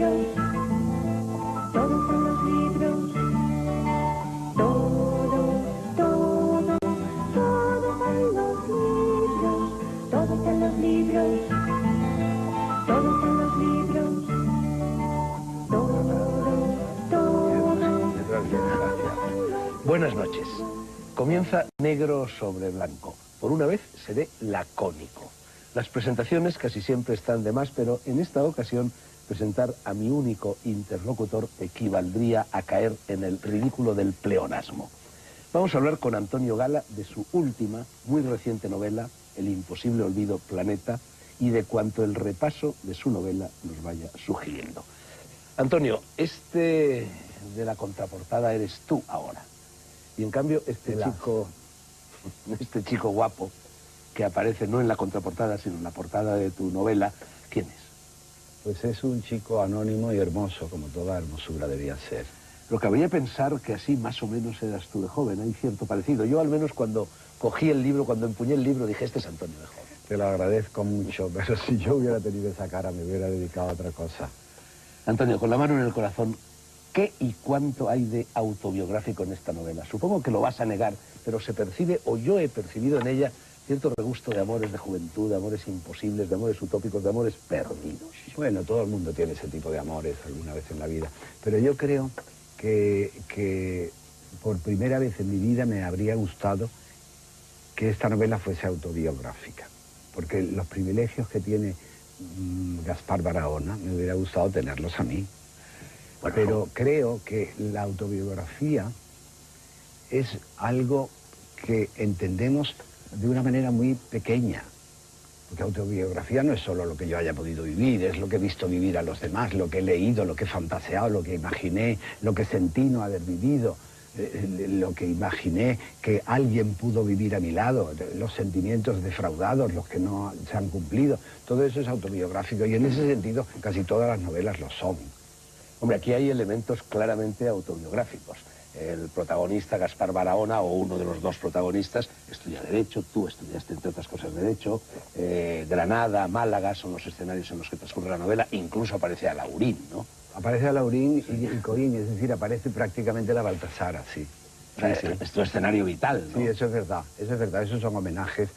libros, todos en los libros, todo, todo, todo en los libros, todos en los libros, todos en los libros, todo, todo. Buenas noches. Comienza Negro sobre Blanco. Por una vez seré lacónico. Las presentaciones casi siempre están de más, pero en esta ocasión presentar a mi único interlocutor equivaldría a caer en el ridículo del pleonasmo. Vamos a hablar con Antonio Gala de su última, muy reciente novela, El imposible olvido Planeta, y de cuanto el repaso de su novela nos vaya sugiriendo. Antonio, este de la contraportada eres tú ahora. Y en cambio, este chico guapo que aparece no en la contraportada, sino en la portada de tu novela, ¿quién es? Pues es un chico anónimo y hermoso, como toda hermosura debía ser. Lo que habría pensar que así más o menos eras tú de joven, hay cierto parecido. Yo al menos cuando cogí el libro, cuando empuñé el libro, dije, este es Antonio de joven. Te lo agradezco mucho, pero si yo hubiera tenido esa cara me hubiera dedicado a otra cosa. Antonio, con la mano en el corazón, ¿qué y cuánto hay de autobiográfico en esta novela? Supongo que lo vas a negar, pero se percibe, o yo he percibido en ella, cierto regusto de amores de juventud, de amores imposibles, de amores utópicos, de amores perdidos. Bueno, todo el mundo tiene ese tipo de amores alguna vez en la vida, pero yo creo que por primera vez en mi vida me habría gustado que esta novela fuese autobiográfica, porque los privilegios que tiene Gaspar Barahona me hubiera gustado tenerlos a mí. Bueno, pero creo que la autobiografía es algo que entendemos de una manera muy pequeña. Porque autobiografía no es solo lo que yo haya podido vivir, es lo que he visto vivir a los demás, lo que he leído, lo que he fantaseado, lo que imaginé, lo que sentí no haber vivido, lo que imaginé que alguien pudo vivir a mi lado, los sentimientos defraudados, los que no se han cumplido. Todo eso es autobiográfico y en ese sentido casi todas las novelas lo son. Hombre, aquí hay elementos claramente autobiográficos. El protagonista, Gaspar Barahona, o uno de los dos protagonistas, estudia Derecho, tú estudiaste, entre otras cosas, Derecho. Granada, Málaga son los escenarios en los que transcurre la novela. Incluso aparece a Laurín, ¿no? Aparece a Laurín y Coín, es decir, aparece prácticamente la Baltasara, sí. Es tu escenario vital, ¿no? Sí, eso es verdad, esos son homenajes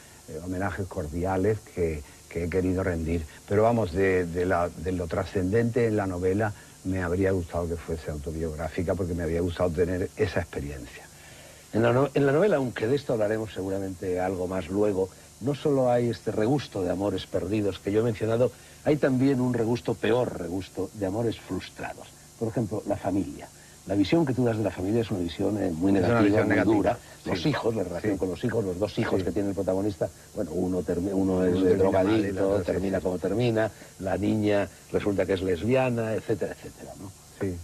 cordiales que he querido rendir. Pero vamos, de lo trascendente en la novela, me habría gustado que fuese autobiográfica porque me habría gustado tener esa experiencia. En la novela, aunque de esto hablaremos seguramente algo más luego, no solo hay este regusto de amores perdidos que yo he mencionado, hay también un peor regusto de amores frustrados. Por ejemplo, la familia. La visión que tú das de la familia es una visión muy negativa, muy dura. Sí. Los hijos, la relación con los hijos, los dos hijos que tiene el protagonista, bueno, uno es drogadicto, termina como termina, la niña resulta que es lesbiana, etcétera, etcétera, ¿no? Sí.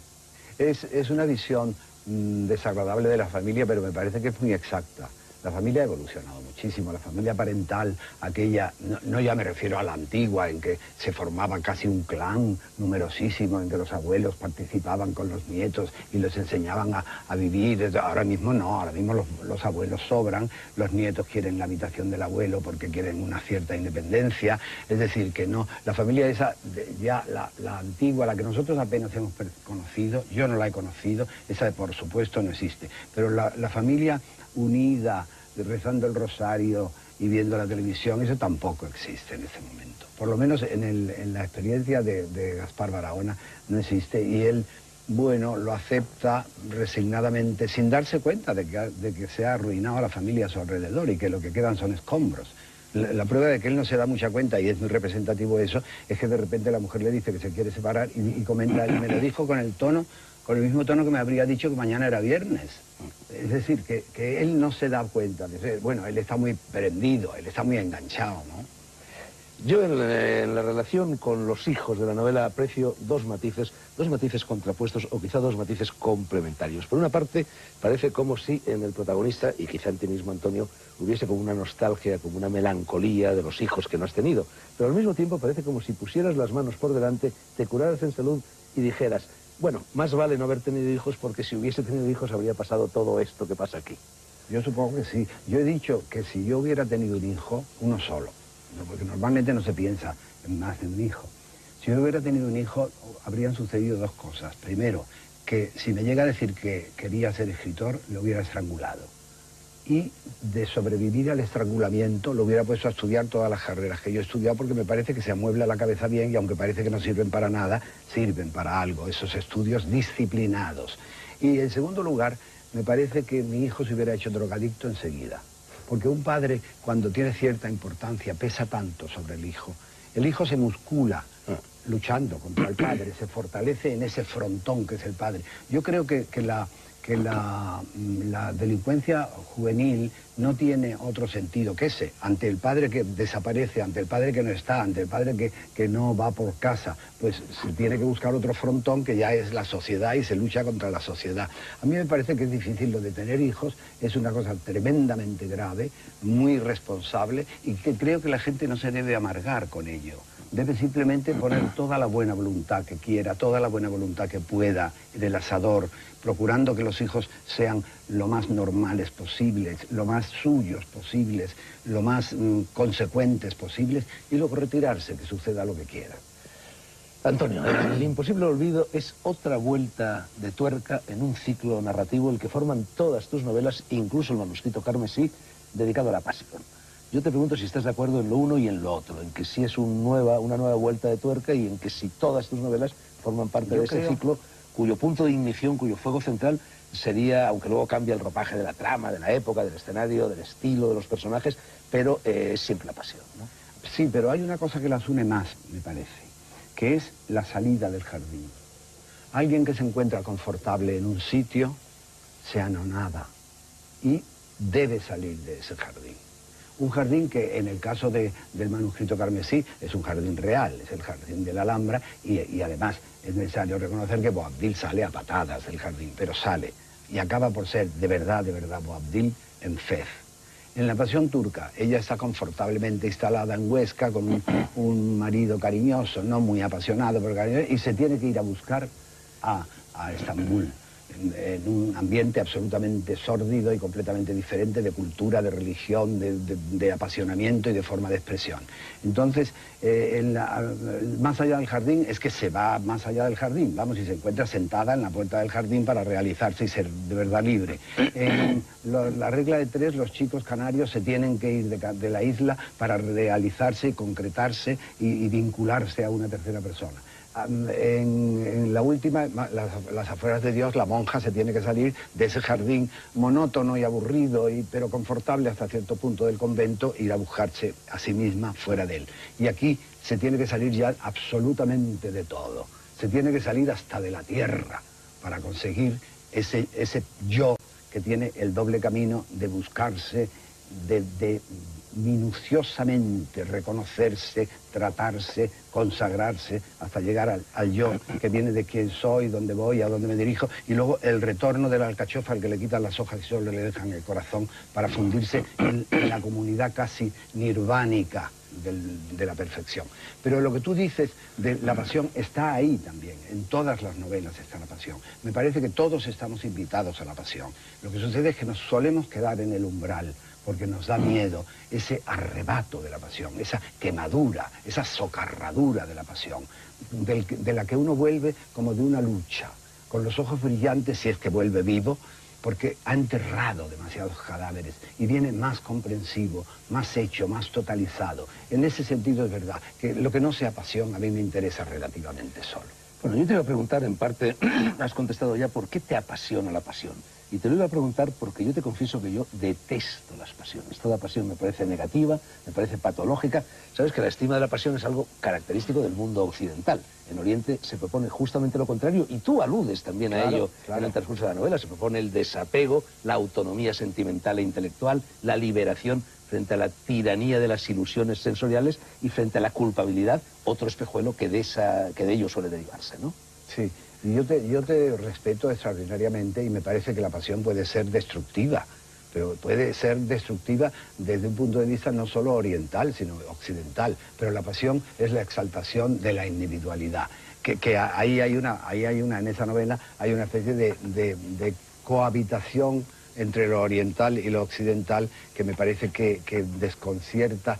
Es una visión desagradable de la familia, pero me parece que es muy exacta. La familia ha evolucionado muchísimo, la familia parental, aquella, no ya me refiero a la antigua, en que se formaba casi un clan numerosísimo, en que los abuelos participaban con los nietos y les enseñaban a vivir. Ahora mismo no, ahora mismo los abuelos sobran, los nietos quieren la habitación del abuelo porque quieren una cierta independencia. Es decir, que no, la familia esa, ya la antigua, la que nosotros apenas hemos conocido, yo no la he conocido, esa por supuesto no existe, pero la familia unida, rezando el rosario y viendo la televisión, eso tampoco existe en ese momento. Por lo menos en la experiencia de Gaspar Barahona no existe y él, bueno, lo acepta resignadamente sin darse cuenta de que se ha arruinado a la familia a su alrededor y que lo que quedan son escombros. La prueba de que él no se da mucha cuenta, y es muy representativo eso, es que de repente la mujer le dice que se quiere separar y comenta, y me lo dijo con el mismo tono que me habría dicho que mañana era viernes. Es decir, que él no se da cuenta. Bueno, él está muy prendido, él está muy enganchado, ¿no? Yo en la relación con los hijos de la novela aprecio dos matices contrapuestos o quizá dos matices complementarios. Por una parte, parece como si en el protagonista, y quizá en ti mismo, Antonio, hubiese como una nostalgia, como una melancolía de los hijos que no has tenido. Pero al mismo tiempo parece como si pusieras las manos por delante, te curaras en salud y dijeras, bueno, más vale no haber tenido hijos porque si hubiese tenido hijos habría pasado todo esto que pasa aquí. Yo supongo que sí. Yo he dicho que si yo hubiera tenido un hijo, uno solo, porque normalmente no se piensa en más de un hijo. Si yo hubiera tenido un hijo, habrían sucedido dos cosas. Primero, que si me llega a decir que quería ser escritor, lo hubiera estrangulado. Y de sobrevivir al estrangulamiento, lo hubiera puesto a estudiar todas las carreras que yo he estudiado, porque me parece que se amuebla la cabeza bien y aunque parece que no sirven para nada, sirven para algo, esos estudios disciplinados. Y en segundo lugar, me parece que mi hijo se hubiera hecho drogadicto enseguida. Porque un padre, cuando tiene cierta importancia, pesa tanto sobre el hijo se muscula luchando contra el padre, se fortalece en ese frontón que es el padre. Yo creo que la delincuencia juvenil no tiene otro sentido que ese, ante el padre que desaparece, ante el padre que no está, ante el padre que no va por casa, pues se tiene que buscar otro frontón que ya es la sociedad y se lucha contra la sociedad. A mí me parece que es difícil lo de tener hijos, es una cosa tremendamente grave, muy responsable y que creo que la gente no se debe amargar con ello. Debe simplemente poner toda la buena voluntad que quiera, toda la buena voluntad que pueda en el asador, procurando que los hijos sean lo más normales posibles, lo más suyos posibles, lo más consecuentes posibles, y luego retirarse, que suceda lo que quiera. Antonio, El imposible olvido es otra vuelta de tuerca en un ciclo narrativo el que forman todas tus novelas, incluso el manuscrito carmesí, dedicado a la pasión. Yo te pregunto si estás de acuerdo en lo uno y en lo otro, en que sí es una nueva vuelta de tuerca y en que si todas tus novelas forman parte de ese ciclo cuyo punto de ignición, cuyo fuego central sería, aunque luego cambia el ropaje de la trama, de la época, del escenario, del estilo, de los personajes, pero es siempre la pasión, ¿no? Sí, pero hay una cosa que las une más, me parece, que es la salida del jardín. Alguien que se encuentra confortable en un sitio se anonada y debe salir de ese jardín. Un jardín que en el caso del manuscrito carmesí es un jardín real, es el jardín de la Alhambra y además es necesario reconocer que Boabdil sale a patadas del jardín, pero sale y acaba por ser de verdad Boabdil en Fez. En la Pasión turca ella está confortablemente instalada en Huesca con un marido cariñoso, no muy apasionado, pero cariñoso, y se tiene que ir a buscar a Estambul. En un ambiente absolutamente sórdido y completamente diferente de cultura, de religión, de apasionamiento y de forma de expresión. Entonces, más allá del jardín es que se va más allá del jardín, vamos, y se encuentra sentada en la puerta del jardín para realizarse y ser de verdad libre. En la regla de tres, los chicos canarios se tienen que ir de la isla para realizarse y concretarse y vincularse a una tercera persona. En la última, las afueras de Dios, la monja se tiene que salir de ese jardín monótono y aburrido, pero confortable hasta cierto punto del convento, ir a buscarse a sí misma fuera de él. Y aquí se tiene que salir ya absolutamente de todo. Se tiene que salir hasta de la tierra para conseguir ese yo que tiene el doble camino de buscarse, de minuciosamente reconocerse, tratarse, consagrarse, hasta llegar al yo, que viene de quién soy, dónde voy, a dónde me dirijo, y luego el retorno de la alcachofa al que le quitan las hojas y solo le dejan el corazón para fundirse en la comunidad casi nirvánica de la perfección. Pero lo que tú dices de la pasión está ahí también, en todas las novelas está la pasión. Me parece que todos estamos invitados a la pasión. Lo que sucede es que nos solemos quedar en el umbral, porque nos da miedo ese arrebato de la pasión, esa quemadura, esa socarradura de la pasión, de la que uno vuelve como de una lucha, con los ojos brillantes si es que vuelve vivo, porque ha enterrado demasiados cadáveres y viene más comprensivo, más hecho, más totalizado. En ese sentido es verdad que lo que no sea pasión a mí me interesa relativamente solo. Bueno, yo te iba a preguntar, en parte, has contestado ya, ¿por qué te apasiona la pasión? Y te lo iba a preguntar porque yo te confieso que yo detesto las pasiones. Toda pasión me parece negativa, me parece patológica. Sabes que la estima de la pasión es algo característico del mundo occidental. En Oriente se propone justamente lo contrario y tú aludes también a ello en el transcurso de la novela. Se propone el desapego, la autonomía sentimental e intelectual, la liberación frente a la tiranía de las ilusiones sensoriales y frente a la culpabilidad, otro espejuelo que de ello suele derivarse, ¿no? Sí. Y yo te respeto extraordinariamente y me parece que la pasión puede ser destructiva, pero puede ser destructiva desde un punto de vista no solo oriental, sino occidental. Pero la pasión es la exaltación de la individualidad. Que ahí hay una, en esa novela, hay una especie de cohabitación entre lo oriental y lo occidental que me parece que desconcierta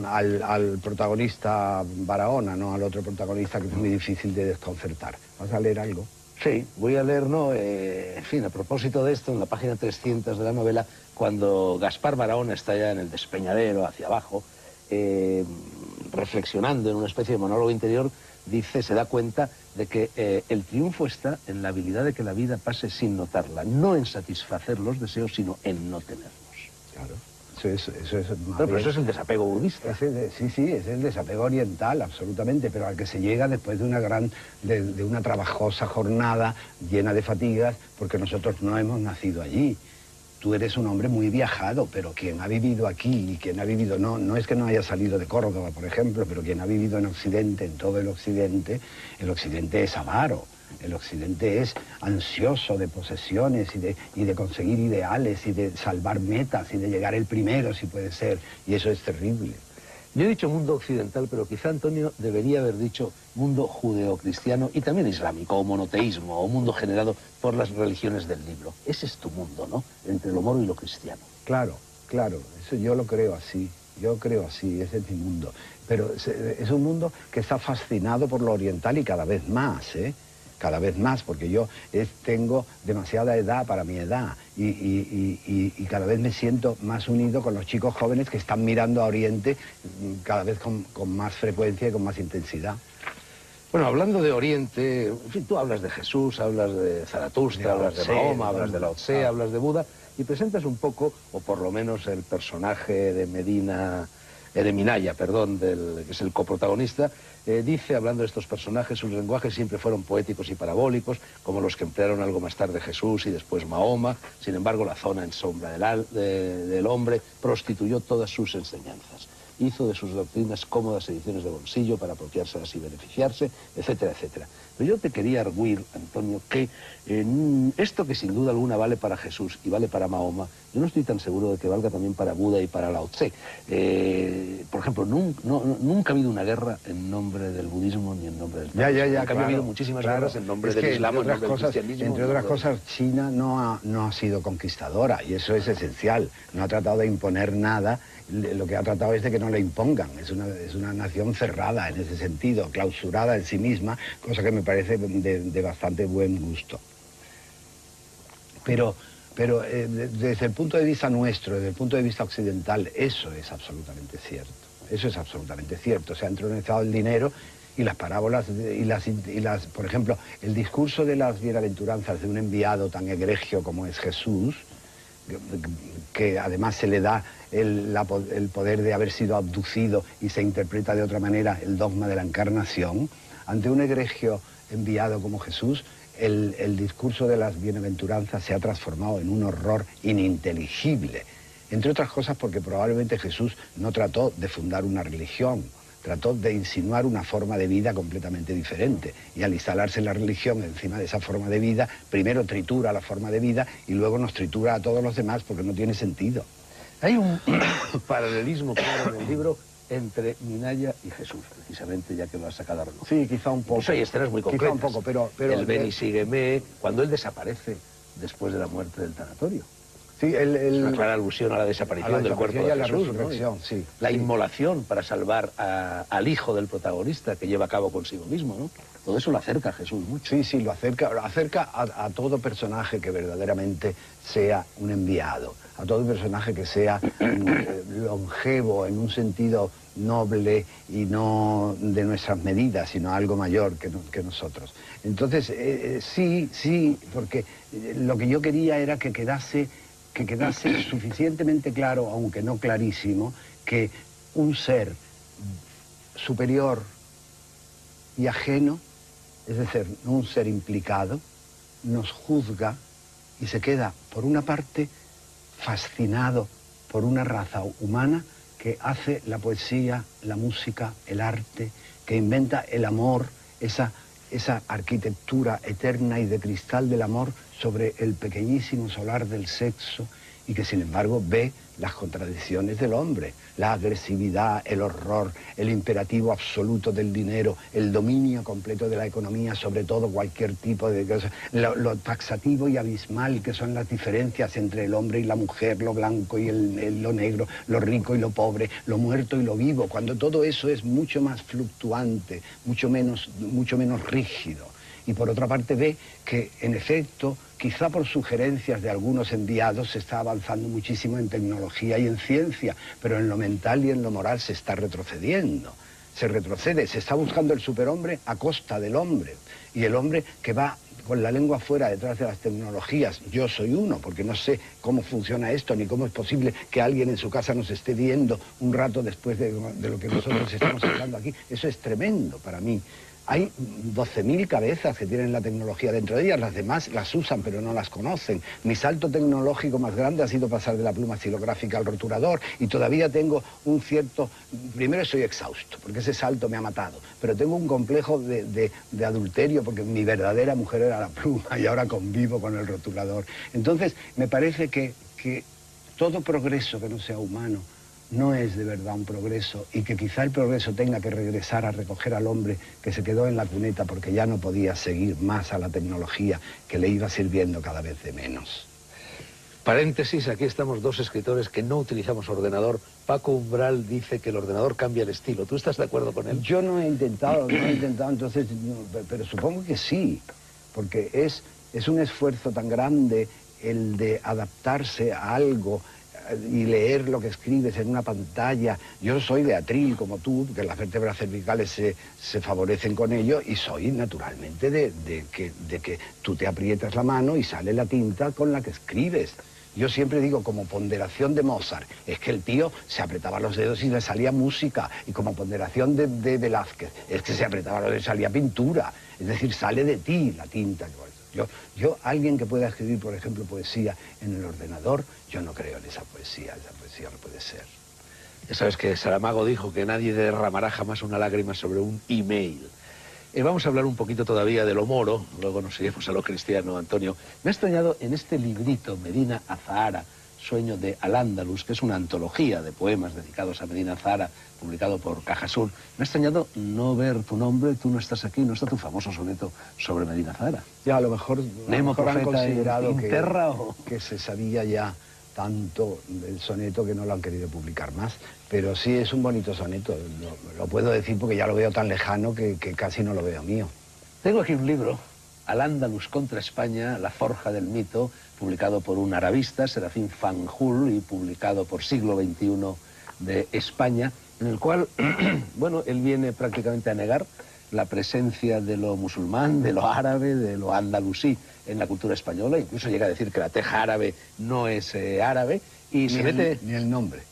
al protagonista Barahona, ¿no? Al otro protagonista, que es muy difícil de desconcertar. ¿Vas a leer algo? Sí, voy a leer, ¿no? En fin, a propósito de esto, en la página 300 de la novela, cuando Gaspar Barahona está ya en el despeñadero, hacia abajo, reflexionando en una especie de monólogo interior, dice, se da cuenta de que el triunfo está en la habilidad de que la vida pase sin notarla, no en satisfacer los deseos, sino en no tenerlos. Claro. Eso es pero eso es el desapego budista. Sí, es el desapego oriental, absolutamente, pero al que se llega después de una trabajosa jornada llena de fatigas, porque nosotros no hemos nacido allí. Tú eres un hombre muy viajado, pero quien ha vivido aquí y quien ha vivido, no es que no haya salido de Córdoba, por ejemplo, pero quien ha vivido en Occidente, en todo el Occidente es avaro. El Occidente es ansioso de posesiones y de conseguir ideales y de salvar metas y de llegar el primero, si puede ser, y eso es terrible. Yo he dicho mundo occidental, pero quizá Antonio debería haber dicho mundo judeocristiano y también islámico, o monoteísmo, o mundo generado por las religiones del libro. Ese es tu mundo, ¿no? Entre lo moro y lo cristiano. Claro, eso yo lo creo así. Ese es mi mundo. Pero es un mundo que está fascinado por lo oriental y cada vez más, ¿eh? Cada vez más, porque yo tengo demasiada edad para mi edad y cada vez me siento más unido con los chicos jóvenes que están mirando a Oriente cada vez con más frecuencia y con más intensidad. Bueno, hablando de Oriente, en fin, tú hablas de Jesús, hablas de Zaratustra, hablas de Mahoma, hablas de Lao Tse, hablas de Buda, y presentas un poco, o por lo menos el personaje de Minaya, que es el coprotagonista, dice, hablando de estos personajes, sus lenguajes siempre fueron poéticos y parabólicos, como los que emplearon algo más tarde Jesús y después Mahoma. Sin embargo, la zona en sombra del hombre prostituyó todas sus enseñanzas. Hizo de sus doctrinas cómodas ediciones de bolsillo para apropiárselas y beneficiarse, etcétera, etcétera. Pero yo te quería arguir, Antonio, que esto que sin duda alguna vale para Jesús y vale para Mahoma, yo no estoy tan seguro de que valga también para Buda y para Lao Tse. Por ejemplo, nunca ha habido una guerra en nombre del budismo ni en nombre del taoísmo. En cambio, ha habido muchísimas guerras en nombre del islam, en nombre del cristianismo. Entre otras cosas, China no ha sido conquistadora, y eso es esencial. No ha tratado de imponer nada. Lo que ha tratado es de que no le impongan. Es una nación cerrada en ese sentido, clausurada en sí misma, cosa que me parece de bastante buen gusto. Pero desde el punto de vista nuestro, desde el punto de vista occidental, eso es absolutamente cierto. Eso es absolutamente cierto. Se ha entronizado el dinero y las parábolas por ejemplo, el discurso de las bienaventuranzas de un enviado tan egregio como es Jesús, que además se le da el poder de haber sido abducido y se interpreta de otra manera el dogma de la encarnación. Ante un egregio enviado como Jesús, el discurso de las bienaventuranzas se ha transformado en un horror ininteligible, entre otras cosas porque probablemente Jesús no trató de fundar una religión, trató de insinuar una forma de vida completamente diferente, y al instalarse la religión encima de esa forma de vida, primero tritura la forma de vida y luego nos tritura a todos los demás porque no tiene sentido. Hay un paralelismo claro en el libro entre Minaya y Jesús, precisamente, ya que lo has sacado a relucir. Sí, quizá un poco. Eso hay escenas muy concretas. Quizá un poco, pero el ven y sígueme, cuando él desaparece después de la muerte del tanatorio. Sí, es una clara alusión a la desaparición del cuerpo de Jesús, ¿no? Sí, la inmolación para salvar al hijo del protagonista que lleva a cabo consigo mismo, ¿no? Todo eso lo acerca a Jesús mucho. Sí, lo acerca a todo personaje que verdaderamente sea un enviado, a todo personaje que sea longevo en un sentido noble y no de nuestras medidas, sino algo mayor que nosotros. Entonces, sí, porque lo que yo quería era que quedase suficientemente claro, aunque no clarísimo, que un ser superior y ajeno, es decir, no un ser implicado, nos juzga y se queda, por una parte, fascinado por una raza humana que hace la poesía, la música, el arte, que inventa el amor, esa arquitectura eterna y de cristal del amor sobre el pequeñísimo solar del sexo, y que sin embargo ve las contradicciones del hombre, la agresividad, el horror, el imperativo absoluto del dinero, el dominio completo de la economía sobre todo cualquier tipo de cosa, lo taxativo y abismal que son las diferencias entre el hombre y la mujer, lo blanco y lo negro, lo rico y lo pobre, lo muerto y lo vivo, cuando todo eso es mucho más fluctuante, mucho menos rígido. Y por otra parte ve que, en efecto, quizá por sugerencias de algunos enviados se está avanzando muchísimo en tecnología y en ciencia, pero en lo mental y en lo moral se está retrocediendo. Se retrocede, se está buscando el superhombre a costa del hombre. Y el hombre que va con la lengua fuera detrás de las tecnologías. Yo soy uno, porque no sé cómo funciona esto, ni cómo es posible que alguien en su casa nos esté viendo un rato después de lo que nosotros estamos hablando aquí. Eso es tremendo para mí. Hay 12.000 cabezas que tienen la tecnología dentro de ellas, las demás las usan pero no las conocen. Mi salto tecnológico más grande ha sido pasar de la pluma estilográfica al rotulador y todavía tengo un cierto... Primero estoy exhausto porque ese salto me ha matado, pero tengo un complejo de adulterio porque mi verdadera mujer era la pluma y ahora convivo con el rotulador. Entonces me parece que todo progreso que no sea humano no es de verdad un progreso y que quizá el progreso tenga que regresar a recoger al hombre que se quedó en la cuneta porque ya no podía seguir más a la tecnología que le iba sirviendo cada vez de menos. Paréntesis, aquí estamos dos escritores que no utilizamos ordenador. Paco Umbral dice que el ordenador cambia el estilo. ¿Tú estás de acuerdo con él? Yo no he intentado entonces, pero supongo que sí, porque es un esfuerzo tan grande el de adaptarse a algo y leer lo que escribes en una pantalla. Yo soy de atril como tú, que las vértebras cervicales se favorecen con ello, y soy naturalmente de que tú te aprietas la mano y sale la tinta con la que escribes. Yo siempre digo, como ponderación de Mozart, es que el tío se apretaba los dedos y le salía música, y como ponderación de Velázquez, es que se apretaba los dedos y salía pintura. Es decir, sale de ti la tinta. Yo, alguien que pueda escribir, por ejemplo, poesía en el ordenador, yo no creo en esa poesía no puede ser. Ya sabes que Saramago dijo que nadie derramará jamás una lágrima sobre un email. Vamos a hablar un poquito todavía de lo moro, luego nos iremos a lo cristiano, Antonio. Me ha extrañado en este librito, Medina Azahara, Sueño de Al-Ándalus, que es una antología de poemas dedicados a Medina Azahara, publicado por Cajasur. Me ha extrañado no ver tu nombre, tú no estás aquí, no está tu famoso soneto sobre Medina Azahara. Ya, a lo mejor Nemo han considerado que se sabía ya tanto del soneto que no lo han querido publicar más. Pero sí, es un bonito soneto, lo puedo decir porque ya lo veo tan lejano que casi no lo veo mío. Tengo aquí un libro, Al-Ándalus contra España, la forja del mito, publicado por un arabista, Serafín Fanjul, y publicado por Siglo XXI de España, en el cual, bueno, él viene prácticamente a negar la presencia de lo musulmán, de lo árabe, de lo andalusí en la cultura española. Incluso llega a decir que la teja árabe no es árabe, y se mete... Ni el nombre.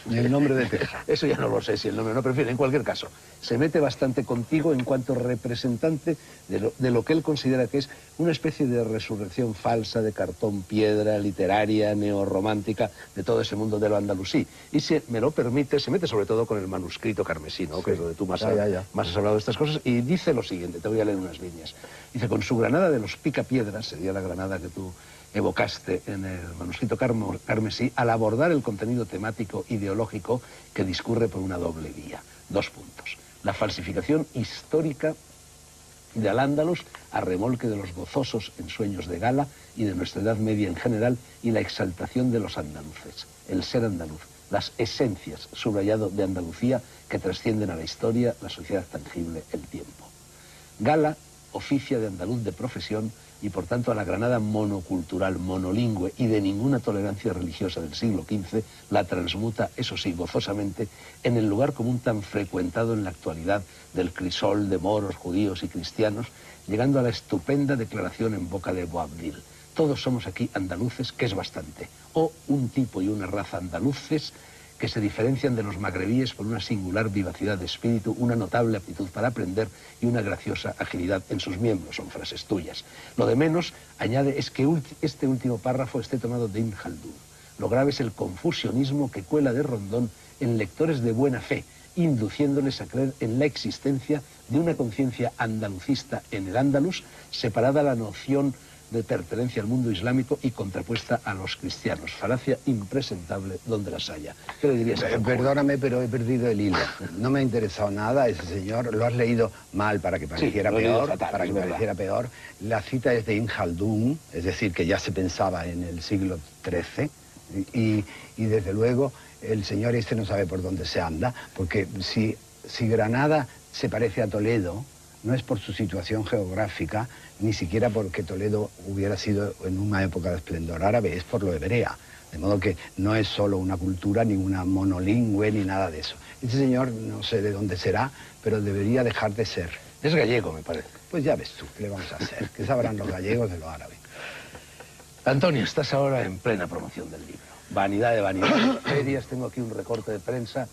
Ni el nombre de teja. Eso ya no lo sé si el nombre no prefiere. En cualquier caso, se mete bastante contigo en cuanto representante de lo que él considera que es una especie de resurrección falsa de cartón piedra, literaria, neorromántica, de todo ese mundo de lo andalusí. Y si me lo permite, se mete sobre todo con el manuscrito carmesí, ¿no? Sí. Que es donde tú más has hablado de estas cosas, y dice lo siguiente, te voy a leer unas líneas. Dice, con su granada de los picapiedras, sería la granada que tú evocaste en el manuscrito carmesí, al abordar el contenido temático ideológico que discurre por una doble vía. 2 puntos. La falsificación histórica de Al-Ándalus a remolque de los gozosos ensueños de Gala y de nuestra Edad Media en general, y la exaltación de los andaluces, el ser andaluz, las esencias, subrayado, de Andalucía que trascienden a la historia, la sociedad tangible, el tiempo. Gala oficia de andaluz de profesión y por tanto a la Granada monocultural, monolingüe y de ninguna tolerancia religiosa del siglo XV la transmuta, eso sí, gozosamente, en el lugar común tan frecuentado en la actualidad del crisol de moros, judíos y cristianos, llegando a la estupenda declaración en boca de Boabdil: todos somos aquí andaluces, que es bastante, o un tipo y una raza andaluces que se diferencian de los magrebíes por una singular vivacidad de espíritu, una notable aptitud para aprender y una graciosa agilidad en sus miembros. Son frases tuyas. Lo de menos, añade, es que este último párrafo esté tomado de Ibn Khaldún. Lo grave es el confusionismo que cuela de Rondón en lectores de buena fe, induciéndoles a creer en la existencia de una conciencia andalucista en el Andalus, separada la noción de pertenencia al mundo islámico y contrapuesta a los cristianos. Falacia impresentable donde las haya. ¿Qué le dirías a Juan? Perdóname, pero he perdido el hilo. No me ha interesado nada ese señor. Lo has leído mal para que pareciera lo he leído peor. fatal, Para que pareciera peor. La cita es de Ibn Khaldun, es decir, que ya se pensaba en el siglo XIII. Y desde luego el señor este no sabe por dónde se anda, porque si Granada se parece a Toledo, no es por su situación geográfica, ni siquiera porque Toledo hubiera sido en una época de esplendor árabe, es por lo hebrea. De modo que no es solo una cultura, ni una monolingüe, ni nada de eso. Ese señor no sé de dónde será, pero debería dejar de ser. Es gallego, me parece. Pues ya ves tú, ¿qué le vamos a hacer? ¿Qué sabrán los gallegos de lo árabe? Antonio, estás ahora en plena promoción del libro. Vanidad de vanidades, ferias. Tengo aquí un recorte de prensa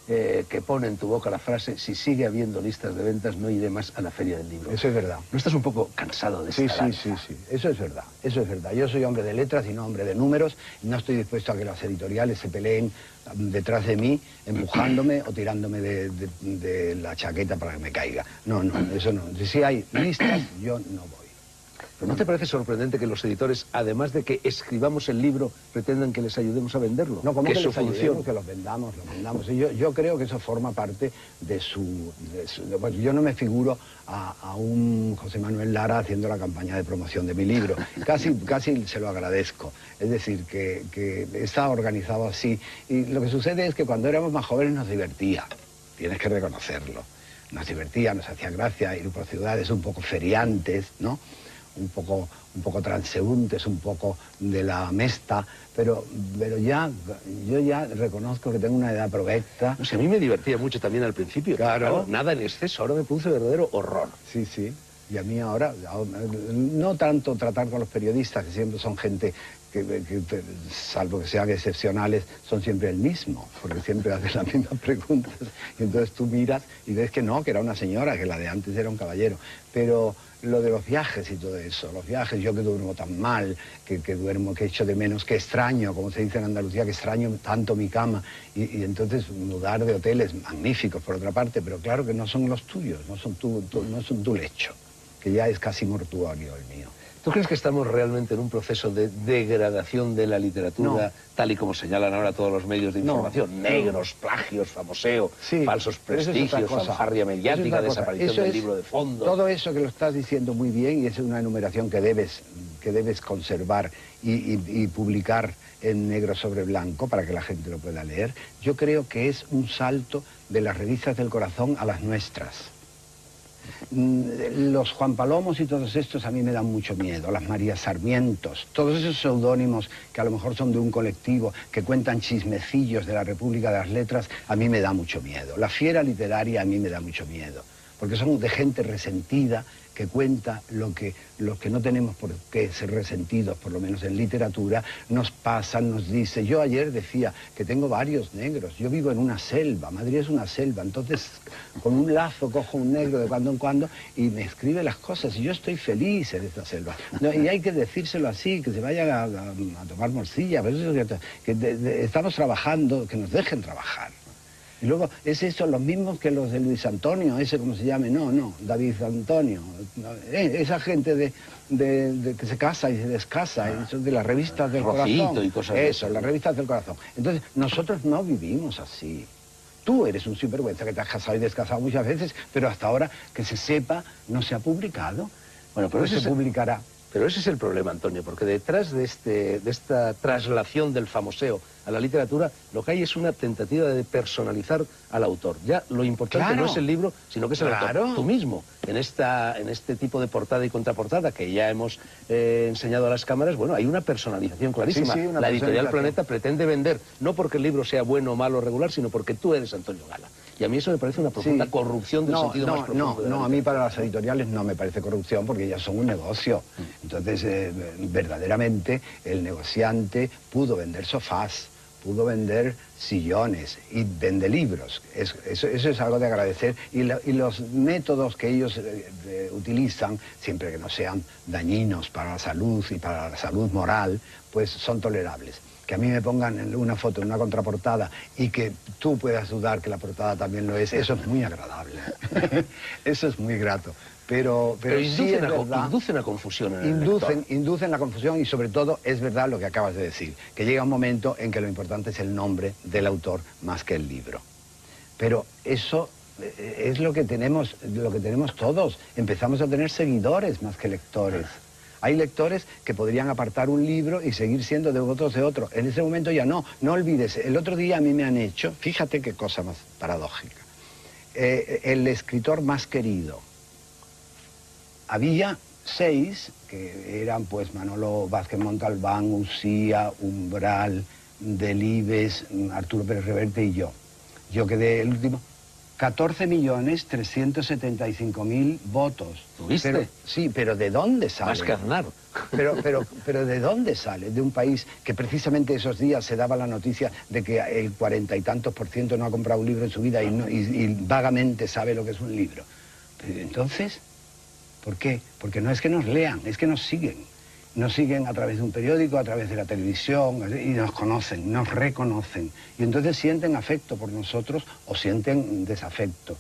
que pone en tu boca la frase: si sigue habiendo listas de ventas, no iré más a la feria del libro. Eso es verdad. ¿No estás un poco cansado de esta danza? Sí. Eso es verdad. Eso es verdad. Yo soy hombre de letras y no hombre de números. Y no estoy dispuesto a que las editoriales se peleen detrás de mí, empujándome o tirándome de la chaqueta para que me caiga. No, eso no. Si hay listas, yo no voy. ¿Pero no te parece sorprendente que los editores, además de que escribamos el libro, pretendan que les ayudemos a venderlo? No, ¿cómo que que es su les función? ayudemos? Que los vendamos. Y yo creo que eso forma parte de bueno, yo no me figuro a un José Manuel Lara haciendo la campaña de promoción de mi libro. Casi se lo agradezco. Es decir, que está organizado así. Y lo que sucede es que cuando éramos más jóvenes nos divertía. Tienes que reconocerlo. Nos divertía, nos hacía gracia ir por ciudades un poco feriantes, ¿no? Un poco transeúntes, un poco de la mesta, pero yo ya reconozco que tengo una edad provecta. No sé, a mí me divertía mucho también al principio. Claro. Nada en exceso, ahora me produce verdadero horror. Sí. Y a mí ahora, no tanto tratar con los periodistas, que siempre son gente que salvo que sean excepcionales, son siempre el mismo, porque siempre hacen las mismas preguntas. Y entonces tú miras y ves que no, que era una señora, que la de antes era un caballero. Pero lo de los viajes y todo eso, los viajes, yo que duermo tan mal, que echo de menos, que extraño, como se dice en Andalucía, que extraño tanto mi cama, y entonces mudar de hoteles magníficos por otra parte, pero claro que no son los tuyos, no son tu lecho, que ya es casi mortuorio el mío. ¿Tú crees que estamos realmente en un proceso de degradación de la literatura, tal y como señalan ahora todos los medios de información? Negros, plagios, famoseo, falsos prestigios, fanfarria mediática, desaparición del libro de fondo. Todo eso que lo estás diciendo muy bien, y es una enumeración que debes conservar y publicar en negro sobre blanco para que la gente lo pueda leer. Yo creo que es un salto de las revistas del corazón a las nuestras. Los Juan Palomos y todos estos a mí me dan mucho miedo, las María Sarmientos, todos esos seudónimos que a lo mejor son de un colectivo, que cuentan chismecillos de la República de las Letras, a mí me da mucho miedo. La fiera literaria a mí me da mucho miedo, porque son de gente resentida que cuenta lo que los que no tenemos por qué ser resentidos, por lo menos en literatura, nos pasan, nos dice. Yo ayer decía que tengo varios negros, yo vivo en una selva, Madrid es una selva, entonces con un lazo cojo un negro de cuando en cuando y me escribe las cosas y yo estoy feliz en esta selva. No, y hay que decírselo así, que se vayan a tomar morcilla, pero eso es cierto, que estamos trabajando, que nos dejen trabajar. Y luego, ¿es eso los mismos que los de Luis Antonio? Ese como se llame, no, David Antonio. Esa gente que se casa y se descasa, eso de las revistas del corazón. Y cosas eso, las revistas del corazón. Entonces, nosotros no vivimos así. Tú eres un sinvergüenza que te has casado y descasado muchas veces, pero hasta ahora, que se sepa, no se ha publicado. Bueno, pero se publicará. Pero ese es el problema, Antonio, porque detrás de esta traslación del famoseo a la literatura, lo que hay es una tentativa de personalizar al autor. Ya lo importante no es el libro, sino que es el autor. Tú mismo, en este tipo de portada y contraportada que ya hemos enseñado a las cámaras, bueno, hay una personalización clarísima. Sí, una la editorial personalización. Planeta pretende vender, no porque el libro sea bueno, malo o regular, sino porque tú eres Antonio Gala. Y a mí eso me parece una profunda corrupción del sentido más profundo. No, a mí para las editoriales no me parece corrupción porque ellas son un negocio. Entonces, verdaderamente, el negociante pudo vender sofás, pudo vender sillones y vende libros. Eso es algo de agradecer. Y los métodos que ellos utilizan, siempre que no sean dañinos para la salud y para la salud moral, pues son tolerables. Que a mí me pongan una foto en una contraportada y que tú puedas dudar que la portada también lo es, eso es muy agradable. Eso es muy grato. pero sí es verdad, inducen a confusión en el lector. Inducen la confusión y sobre todo es verdad lo que acabas de decir, que llega un momento en que lo importante es el nombre del autor más que el libro. Pero eso es lo que tenemos todos. Empezamos a tener seguidores más que lectores. Hay lectores que podrían apartar un libro y seguir siendo devotos de otro. En ese momento ya no. No olvides, el otro día a mí me han hecho, fíjate qué cosa más paradójica, el escritor más querido. Había 6, que eran pues Manolo Vázquez Montalbán, Usía, Umbral, Delibes, Arturo Pérez Reverte y yo. Yo quedé el último. 14.375.000 votos. ¿Tuviste? Sí, pero ¿de dónde sale? Más que Aznar. Pero ¿de dónde sale? De un país que precisamente esos días se daba la noticia de que el 40 y tantos % no ha comprado un libro en su vida y vagamente sabe lo que es un libro. Pero entonces, ¿por qué? Porque no es que nos lean, es que nos siguen. Nos siguen a través de un periódico, a través de la televisión, y nos conocen, nos reconocen. Y entonces sienten afecto por nosotros o sienten desafecto.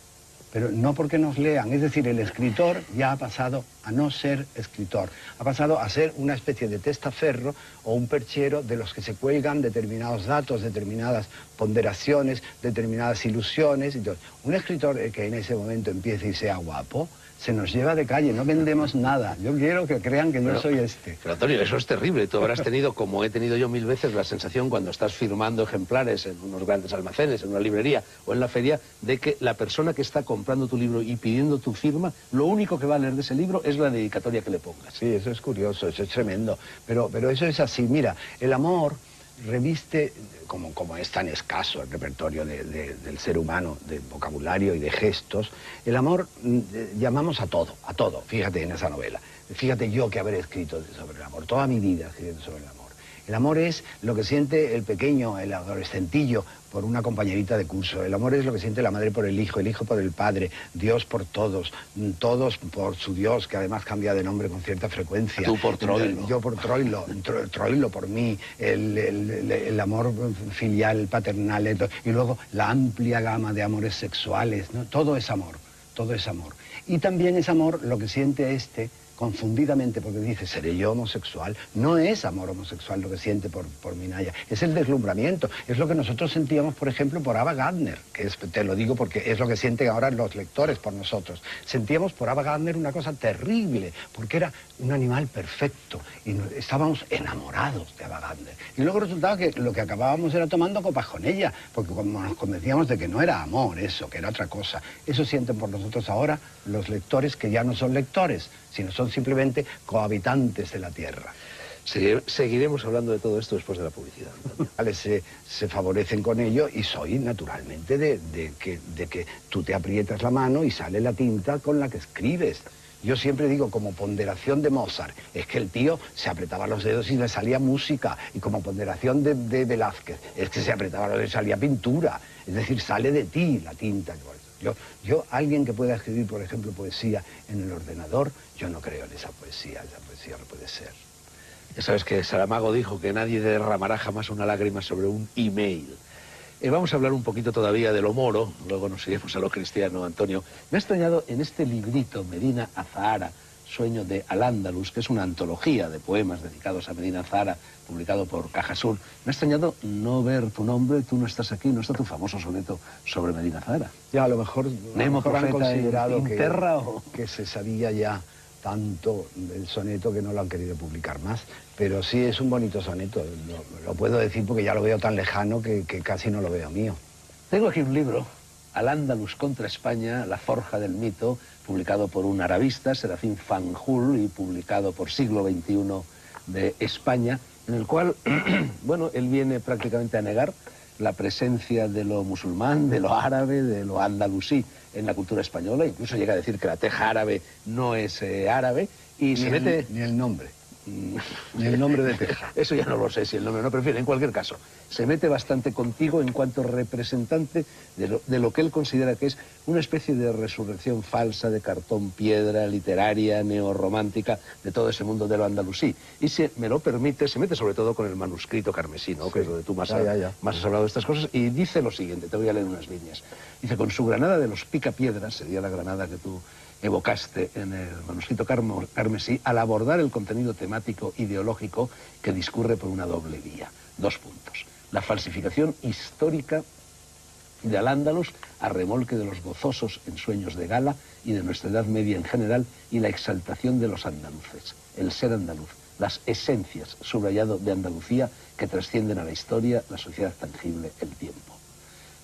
Pero no porque nos lean. Es decir, el escritor ya ha pasado a no ser escritor. Ha pasado a ser una especie de testaferro o un perchero de los que se cuelgan determinados datos, determinadas ponderaciones, determinadas ilusiones. Entonces, un escritor que en ese momento empiece y sea guapo, se nos lleva de calle, no vendemos nada. Yo quiero que crean que yo soy este. Pero Antonio, eso es terrible. Tú habrás tenido, como he tenido yo 1000 veces, la sensación cuando estás firmando ejemplares en unos grandes almacenes, en una librería o en la feria, de que la persona que está comprando tu libro y pidiendo tu firma, lo único que va a leer de ese libro es la dedicatoria que le pongas. Sí, eso es curioso, eso es tremendo. Pero eso es así. Mira, el amor reviste, como es tan escaso el repertorio del ser humano, de vocabulario y de gestos, el amor llamamos a todo, fíjate en esa novela. Fíjate yo que haber escrito sobre el amor, toda mi vida escribiendo sobre el amor. El amor es lo que siente el pequeño, el adolescentillo, por una compañerita de curso. El amor es lo que siente la madre por el hijo por el padre, Dios por todos, todos por su Dios, que además cambia de nombre con cierta frecuencia. Tú por Troilo. Yo por Troilo, Troilo por mí, el amor filial, paternal, y luego la amplia gama de amores sexuales, ¿no? Todo es amor, todo es amor. Y también es amor lo que siente confundidamente, porque dice, ¿seré yo homosexual? No es amor homosexual lo que siente por Minaya, es el deslumbramiento, es lo que nosotros sentíamos, por ejemplo, por Ava Gardner, te lo digo porque es lo que sienten ahora los lectores por nosotros. Sentíamos por Ava Gardner una cosa terrible, porque era un animal perfecto, y estábamos enamorados de Ava Gardner. Y luego resultaba que lo que acabábamos era tomando copas con ella, porque como nos convencíamos de que no era amor eso, que era otra cosa. Eso sienten por nosotros ahora los lectores que ya no son lectores, sino son simplemente cohabitantes de la Tierra. Seguiremos hablando de todo esto después de la publicidad. Se favorecen con ello y soy naturalmente de que tú te aprietas la mano y sale la tinta con la que escribes. Yo siempre digo, como ponderación de Mozart, es que el tío se apretaba los dedos y le salía música, y como ponderación de Velázquez, es que se apretaba los dedos y salía pintura. Es decir, sale de ti la tinta. Yo, alguien que pueda escribir, por ejemplo, poesía en el ordenador, yo no creo en esa poesía no puede ser. Ya sabes que Saramago dijo que nadie derramará jamás una lágrima sobre un email. Vamos a hablar un poquito todavía de lo moro, luego nos iremos a lo cristiano, Antonio. Me ha extrañado en este librito, Medina Azahara, Sueño de Al-Ándalus, que es una antología de poemas dedicados a Medina Azahara, publicado por Cajasur. Me ha extrañado no ver tu nombre, tú no estás aquí, no está tu famoso soneto sobre Medina Azahara. Ya, a lo mejor Nemo han considerado que se sabía ya tanto del soneto que no lo han querido publicar más. Pero sí es un bonito soneto, lo puedo decir porque ya lo veo tan lejano que casi no lo veo mío. Tengo aquí un libro, Al-Ándalus contra España, la forja del mito, publicado por un arabista, Serafín Fanjul, y publicado por Siglo XXI de España, en el cual, bueno, él viene prácticamente a negar la presencia de lo musulmán, de lo árabe, de lo andalusí en la cultura española. Incluso llega a decir que la teja árabe no es árabe, y se mete... Ni el nombre. Ni el nombre de teja. Eso ya no lo sé si el nombre no prefiere. En cualquier caso, se mete bastante contigo en cuanto representante de lo que él considera que es una especie de resurrección falsa de cartón piedra, literaria, neorromántica, de todo ese mundo de lo andalusí. Y si me lo permite, se mete sobre todo con el manuscrito carmesí, ¿no? Sí, que es donde tú más has hablado de estas cosas, y dice lo siguiente, te voy a leer unas líneas. Dice, con su granada de los picapiedras, sería la granada que tú evocaste en el manuscrito carmesí al abordar el contenido temático ideológico que discurre por una doble vía. 2 puntos. La falsificación histórica de Al-Ándalus a remolque de los gozosos ensueños de Gala y de nuestra Edad Media en general, y la exaltación de los andaluces, el ser andaluz, las esencias, subrayado, de Andalucía que trascienden a la historia, la sociedad tangible, el tiempo.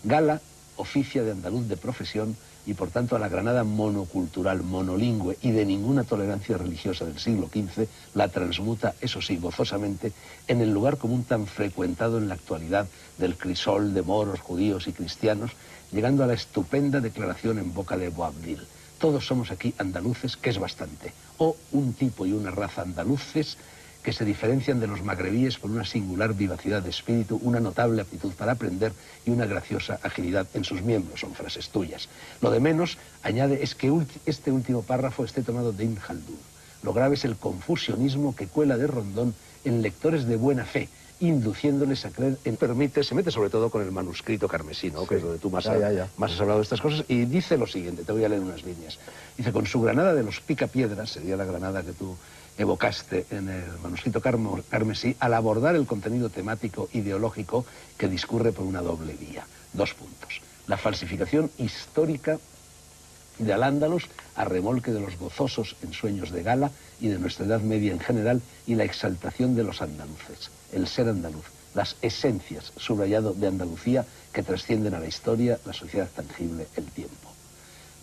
Gala oficia de andaluz de profesión y por tanto a la Granada monocultural, monolingüe y de ninguna tolerancia religiosa del siglo XV la transmuta, eso sí, gozosamente, en el lugar común tan frecuentado en la actualidad del crisol de moros, judíos y cristianos, llegando a la estupenda declaración en boca de Boabdil: todos somos aquí andaluces, que es bastante, o un tipo y una raza andaluces que se diferencian de los magrebíes por una singular vivacidad de espíritu, una notable aptitud para aprender y una graciosa agilidad en sus miembros. Son frases tuyas. Lo de menos, añade, es que este último párrafo esté tomado de Ibn Khaldún. Lo grave es el confusionismo que cuela de Rondón en lectores de buena fe, induciéndoles a creer en... Se mete sobre todo con el manuscrito carmesí, ¿no? Sí. Que es donde tú más has hablado de estas cosas, y dice lo siguiente, te voy a leer unas líneas. Dice: con su granada de los picapiedras, sería la granada que tú evocaste en el manuscrito carmesí, al abordar el contenido temático ideológico que discurre por una doble vía. 2 puntos. La falsificación histórica de Al-Ándalus a remolque de los gozosos ensueños de Gala y de nuestra Edad Media en general, y la exaltación de los andaluces, el ser andaluz, las esencias, subrayado, de Andalucía que trascienden a la historia, la sociedad tangible, el tiempo.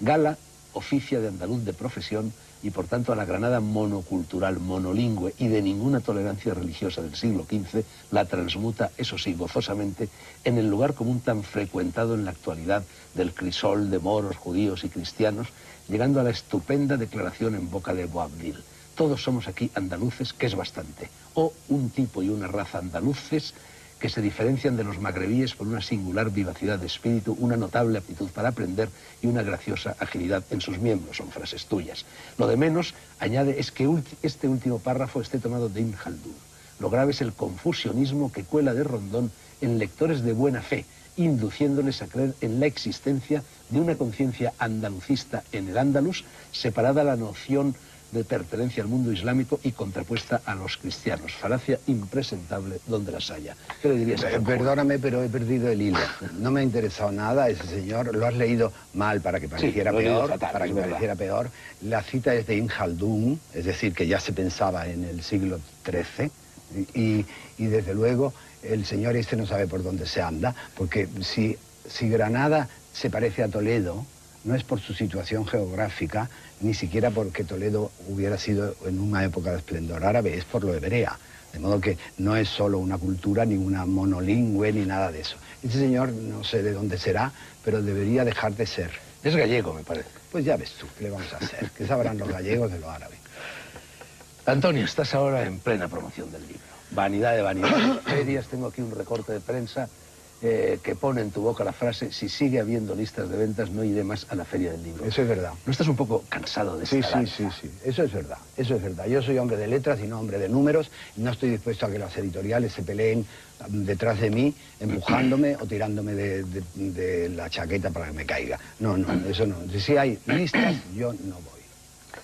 Gala oficia de andaluz de profesión y por tanto a la Granada monocultural, monolingüe y de ninguna tolerancia religiosa del siglo XV la transmuta, eso sí, gozosamente, en el lugar común tan frecuentado en la actualidad del crisol de moros, judíos y cristianos, llegando a la estupenda declaración en boca de Boabdil: todos somos aquí andaluces, que es bastante, o un tipo y una raza andaluces que se diferencian de los magrebíes por una singular vivacidad de espíritu, una notable aptitud para aprender y una graciosa agilidad en sus miembros. Son frases tuyas. Lo de menos, añade, es que este último párrafo esté tomado de Ibn Khaldún. Lo grave es el confusionismo que cuela de Rondón en lectores de buena fe, induciéndoles a creer en la existencia de una conciencia andalucista en el Andalus, separada la noción de pertenencia al mundo islámico y contrapuesta a los cristianos. Falacia impresentable donde las haya. ¿Qué le dirías a Juan? Perdóname, pero he perdido el hilo. No me ha interesado nada ese señor. Lo has leído mal para que pareciera peor. Fatal, para que pareciera peor. La cita es de Ibn Khaldún, es decir, que ya se pensaba en el siglo XIII. Y desde luego el señor este no sabe por dónde se anda, porque si Granada se parece a Toledo, no es por su situación geográfica, ni siquiera porque Toledo hubiera sido en una época de esplendor árabe, es por lo hebrea. De modo que no es solo una cultura, ni una monolingüe, ni nada de eso. Ese señor no sé de dónde será, pero debería dejar de ser. Es gallego, me parece. Pues ya ves tú, ¿qué le vamos a hacer? ¿Qué sabrán los gallegos de lo árabe? Antonio, estás ahora en plena promoción del libro. Vanidad de vanidades, ferias. Tengo aquí un recorte de prensa que pone en tu boca la frase: si sigue habiendo listas de ventas, no iré más a la feria del libro. Eso es verdad. ¿No estás un poco cansado de esta danza? Sí. Eso es verdad. Eso es verdad. Yo soy hombre de letras y no hombre de números. Y no estoy dispuesto a que las editoriales se peleen detrás de mí, empujándome o tirándome de la chaqueta para que me caiga. No, eso no. Si hay listas, yo no voy.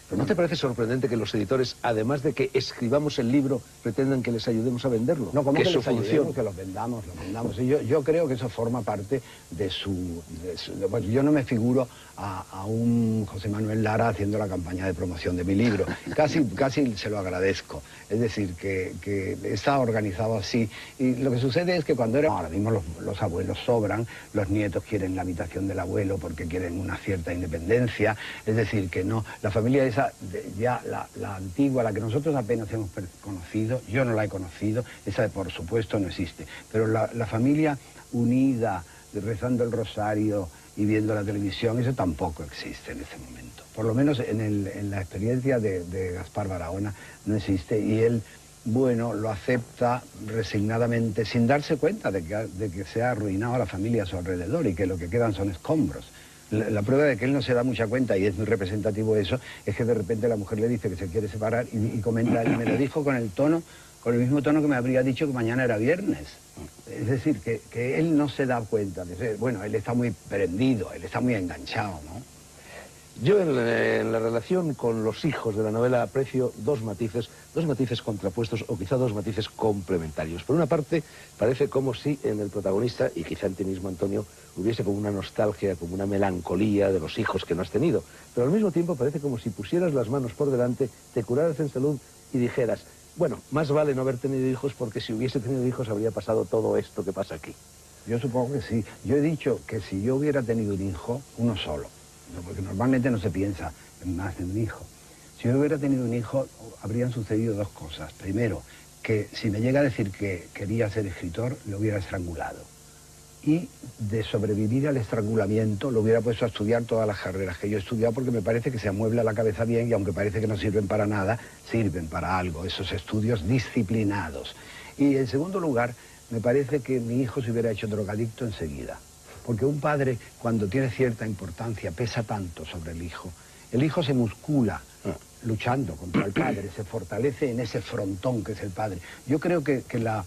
¿Pero no te parece sorprendente que los editores, además de que escribamos el libro, pretendan que les ayudemos a venderlo? No, ¿cómo que les función? ayudemos? Que los vendamos. Y yo creo que eso forma parte de bueno, yo no me figuro a un José Manuel Lara haciendo la campaña de promoción de mi libro. Casi se lo agradezco. Es decir, que está organizado así. Y lo que sucede es que cuando ahora mismo los abuelos sobran, los nietos quieren la habitación del abuelo porque quieren una cierta independencia. Es decir, que no, la familia esa, ya la antigua, la que nosotros apenas hemos conocido, yo no la he conocido, esa por supuesto no existe. Pero la familia unida, rezando el rosario y viendo la televisión, eso tampoco existe en este momento. Por lo menos en la experiencia de Gaspar Barahona no existe, y él, bueno, lo acepta resignadamente, sin darse cuenta de que se ha arruinado a la familia a su alrededor y que lo que quedan son escombros. La prueba de que él no se da mucha cuenta, y es muy representativo eso, es que de repente la mujer le dice que se quiere separar y comenta: y me lo dijo con el mismo tono que me habría dicho que mañana era viernes. Es decir, que él no se da cuenta. Bueno, él está muy prendido, él está muy enganchado, ¿no? Yo en la relación con los hijos de la novela aprecio dos matices contrapuestos o quizá dos matices complementarios. Por una parte, parece como si en el protagonista, y quizá en ti mismo, Antonio, hubiese como una nostalgia, como una melancolía de los hijos que no has tenido. Pero al mismo tiempo parece como si pusieras las manos por delante, te curaras en salud y dijeras, bueno, más vale no haber tenido hijos porque si hubiese tenido hijos habría pasado todo esto que pasa aquí. Yo supongo que sí. Yo he dicho que si yo hubiera tenido un hijo, uno solo, porque normalmente no se piensa en más de un hijo. Si yo hubiera tenido un hijo, habrían sucedido dos cosas. Primero, que si me llega a decir que quería ser escritor, lo hubiera estrangulado. Y de sobrevivir al estrangulamiento, lo hubiera puesto a estudiar todas las carreras que yo he estudiado, porque me parece que se amuebla la cabeza bien y aunque parece que no sirven para nada, sirven para algo, esos estudios disciplinados. Y en segundo lugar, me parece que mi hijo se hubiera hecho drogadicto enseguida. Porque un padre, cuando tiene cierta importancia, pesa tanto sobre el hijo se muscula luchando contra el padre, se fortalece en ese frontón que es el padre. Yo creo que la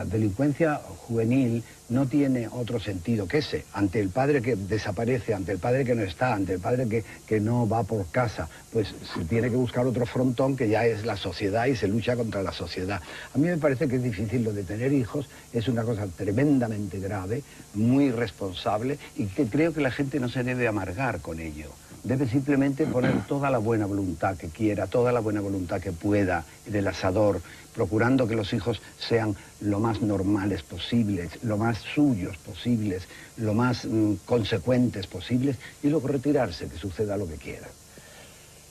delincuencia juvenil no tiene otro sentido que ese, ante el padre que desaparece, ante el padre que no está, ante el padre que no va por casa, pues se tiene que buscar otro frontón que ya es la sociedad y se lucha contra la sociedad. A mí me parece que es difícil lo de tener hijos, es una cosa tremendamente grave, muy responsable y que creo que la gente no se debe amargar con ello. Debe simplemente poner toda la buena voluntad que quiera, toda la buena voluntad que pueda en el asador, procurando que los hijos sean lo más normales posibles, lo más suyos posibles, lo más consecuentes posibles, y luego retirarse, que suceda lo que quiera.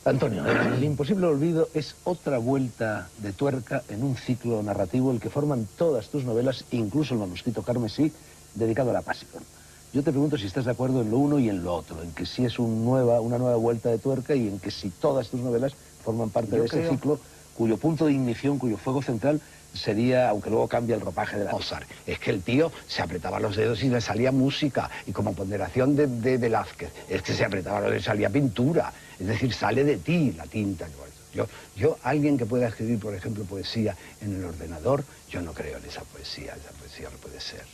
Antonio, El imposible olvido es otra vuelta de tuerca en un ciclo narrativo el que forman todas tus novelas, incluso el manuscrito carmesí, dedicado a la pasión. Yo te pregunto si estás de acuerdo en lo uno y en lo otro, en que sí es una nueva vuelta de tuerca y en que si todas tus novelas forman parte de ese ciclo cuyo punto de ignición, cuyo fuego central sería, aunque luego cambia el ropaje de la Mozart. Es que el tío se apretaba los dedos y le salía música, y como ponderación de Velázquez, es que se apretaba los dedos y salía pintura, es decir, sale de ti la tinta. Yo, alguien que pueda escribir, por ejemplo, poesía en el ordenador, yo no creo en esa poesía no puede ser.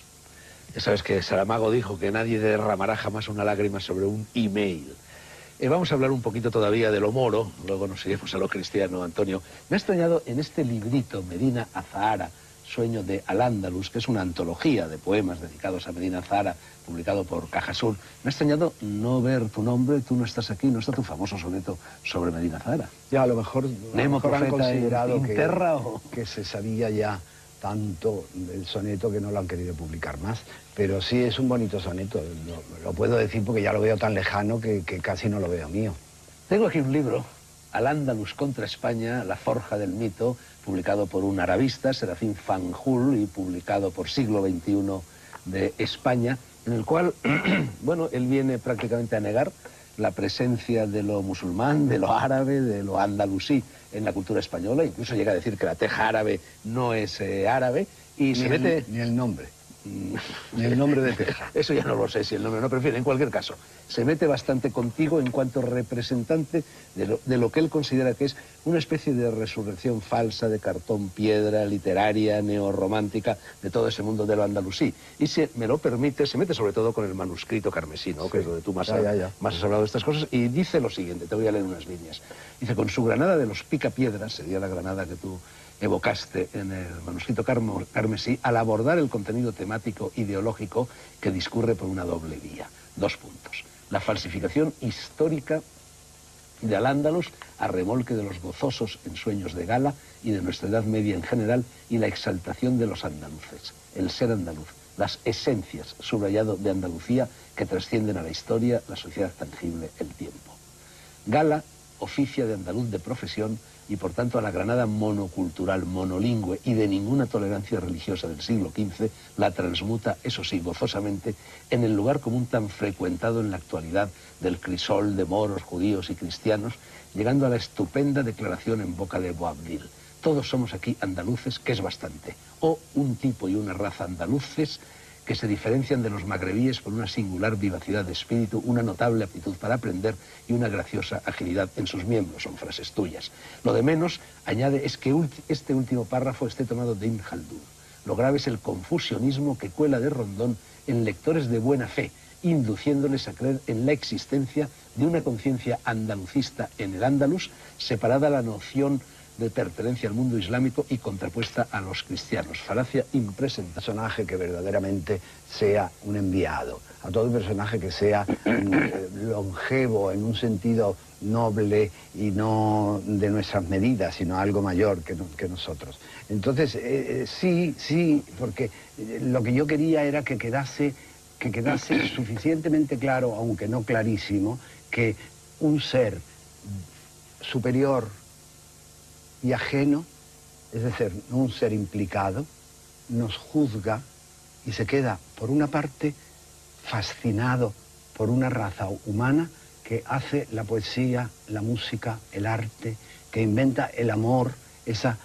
Ya sabes que Saramago dijo que nadie derramará jamás una lágrima sobre un email. Vamos a hablar un poquito todavía de lo moro, luego nos iremos a lo cristiano, Antonio. Me ha extrañado en este librito, Medina Azahara, Sueño de Al-Ándalus, que es una antología de poemas dedicados a Medina Azahara, publicado por Cajasur. Me ha extrañado no ver tu nombre, tú no estás aquí, no está tu famoso soneto sobre Medina Azahara. Ya, a lo mejor han considerado que se sabía ya tanto el soneto que no lo han querido publicar más, pero sí es un bonito soneto, lo puedo decir porque ya lo veo tan lejano que casi no lo veo mío. Tengo aquí un libro, Al-Ándalus contra España, la forja del mito, publicado por un arabista, Serafín Fanjul, y publicado por Siglo XXI de España, en el cual, bueno, él viene prácticamente a negar la presencia de lo musulmán, de lo árabe, de lo andalusí en la cultura española, incluso llega a decir que la teja árabe no es árabe, y se mete... Ni el nombre. Ni el nombre de teja. Eso ya no lo sé si el nombre no prefiere. En cualquier caso, se mete bastante contigo en cuanto representante de lo que él considera que es una especie de resurrección falsa de cartón piedra, literaria, neorromántica, de todo ese mundo de lo andalusí. Y si me lo permite, se mete sobre todo con el manuscrito carmesí, ¿no? Sí. Que es donde tú más has hablado de estas cosas, y dice lo siguiente, te voy a leer unas líneas. Dice, con su granada de los picapiedras, sería la granada que tú evocaste en el manuscrito carmesí, al abordar el contenido temático ideológico que discurre por una doble vía. 2 puntos. La falsificación histórica de Al-Ándalus a remolque de los gozosos ensueños de Gala y de nuestra Edad Media en general, y la exaltación de los andaluces, el ser andaluz, las esencias, subrayado, de Andalucía que trascienden a la historia, la sociedad tangible, el tiempo. Gala oficia de andaluz de profesión y por tanto a la Granada monocultural, monolingüe y de ninguna tolerancia religiosa del siglo XV la transmuta, eso sí, gozosamente, en el lugar común tan frecuentado en la actualidad del crisol de moros, judíos y cristianos, llegando a la estupenda declaración en boca de Boabdil: todos somos aquí andaluces, que es bastante, o un tipo y una raza andaluces que se diferencian de los magrebíes por una singular vivacidad de espíritu, una notable aptitud para aprender y una graciosa agilidad en sus miembros. Son frases tuyas. Lo de menos, añade, es que este último párrafo esté tomado de Ibn Khaldún. Lo grave es el confusionismo que cuela de Rondón en lectores de buena fe induciéndoles a creer en la existencia de una conciencia andalucista en el Andalus, separada la noción de pertenencia al mundo islámico y contrapuesta a los cristianos. Falacia impresentable. Personaje que verdaderamente sea un enviado, a todo personaje que sea longevo en un sentido noble y no de nuestras medidas, sino algo mayor que nosotros. Entonces, sí, porque lo que yo quería era que quedase suficientemente claro, aunque no clarísimo, que un ser superior y ajeno, es decir, no un ser implicado, nos juzga y se queda, por una parte, fascinado por una raza humana que hace la poesía, la música, el arte, que inventa el amor, esa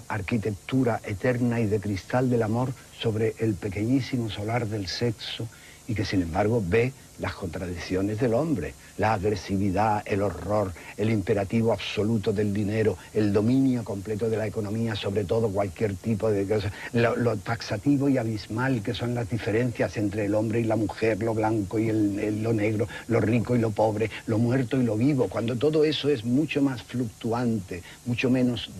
arquitectura eterna y de cristal del amor sobre el pequeñísimo solar del sexo, y que sin embargo ve las contradicciones del hombre, la agresividad, el horror, el imperativo absoluto del dinero, el dominio completo de la economía sobre todo cualquier tipo de cosa, lo taxativo y abismal que son las diferencias entre el hombre y la mujer, lo blanco y lo negro, lo rico y lo pobre, lo muerto y lo vivo, cuando todo eso es mucho más fluctuante, mucho menos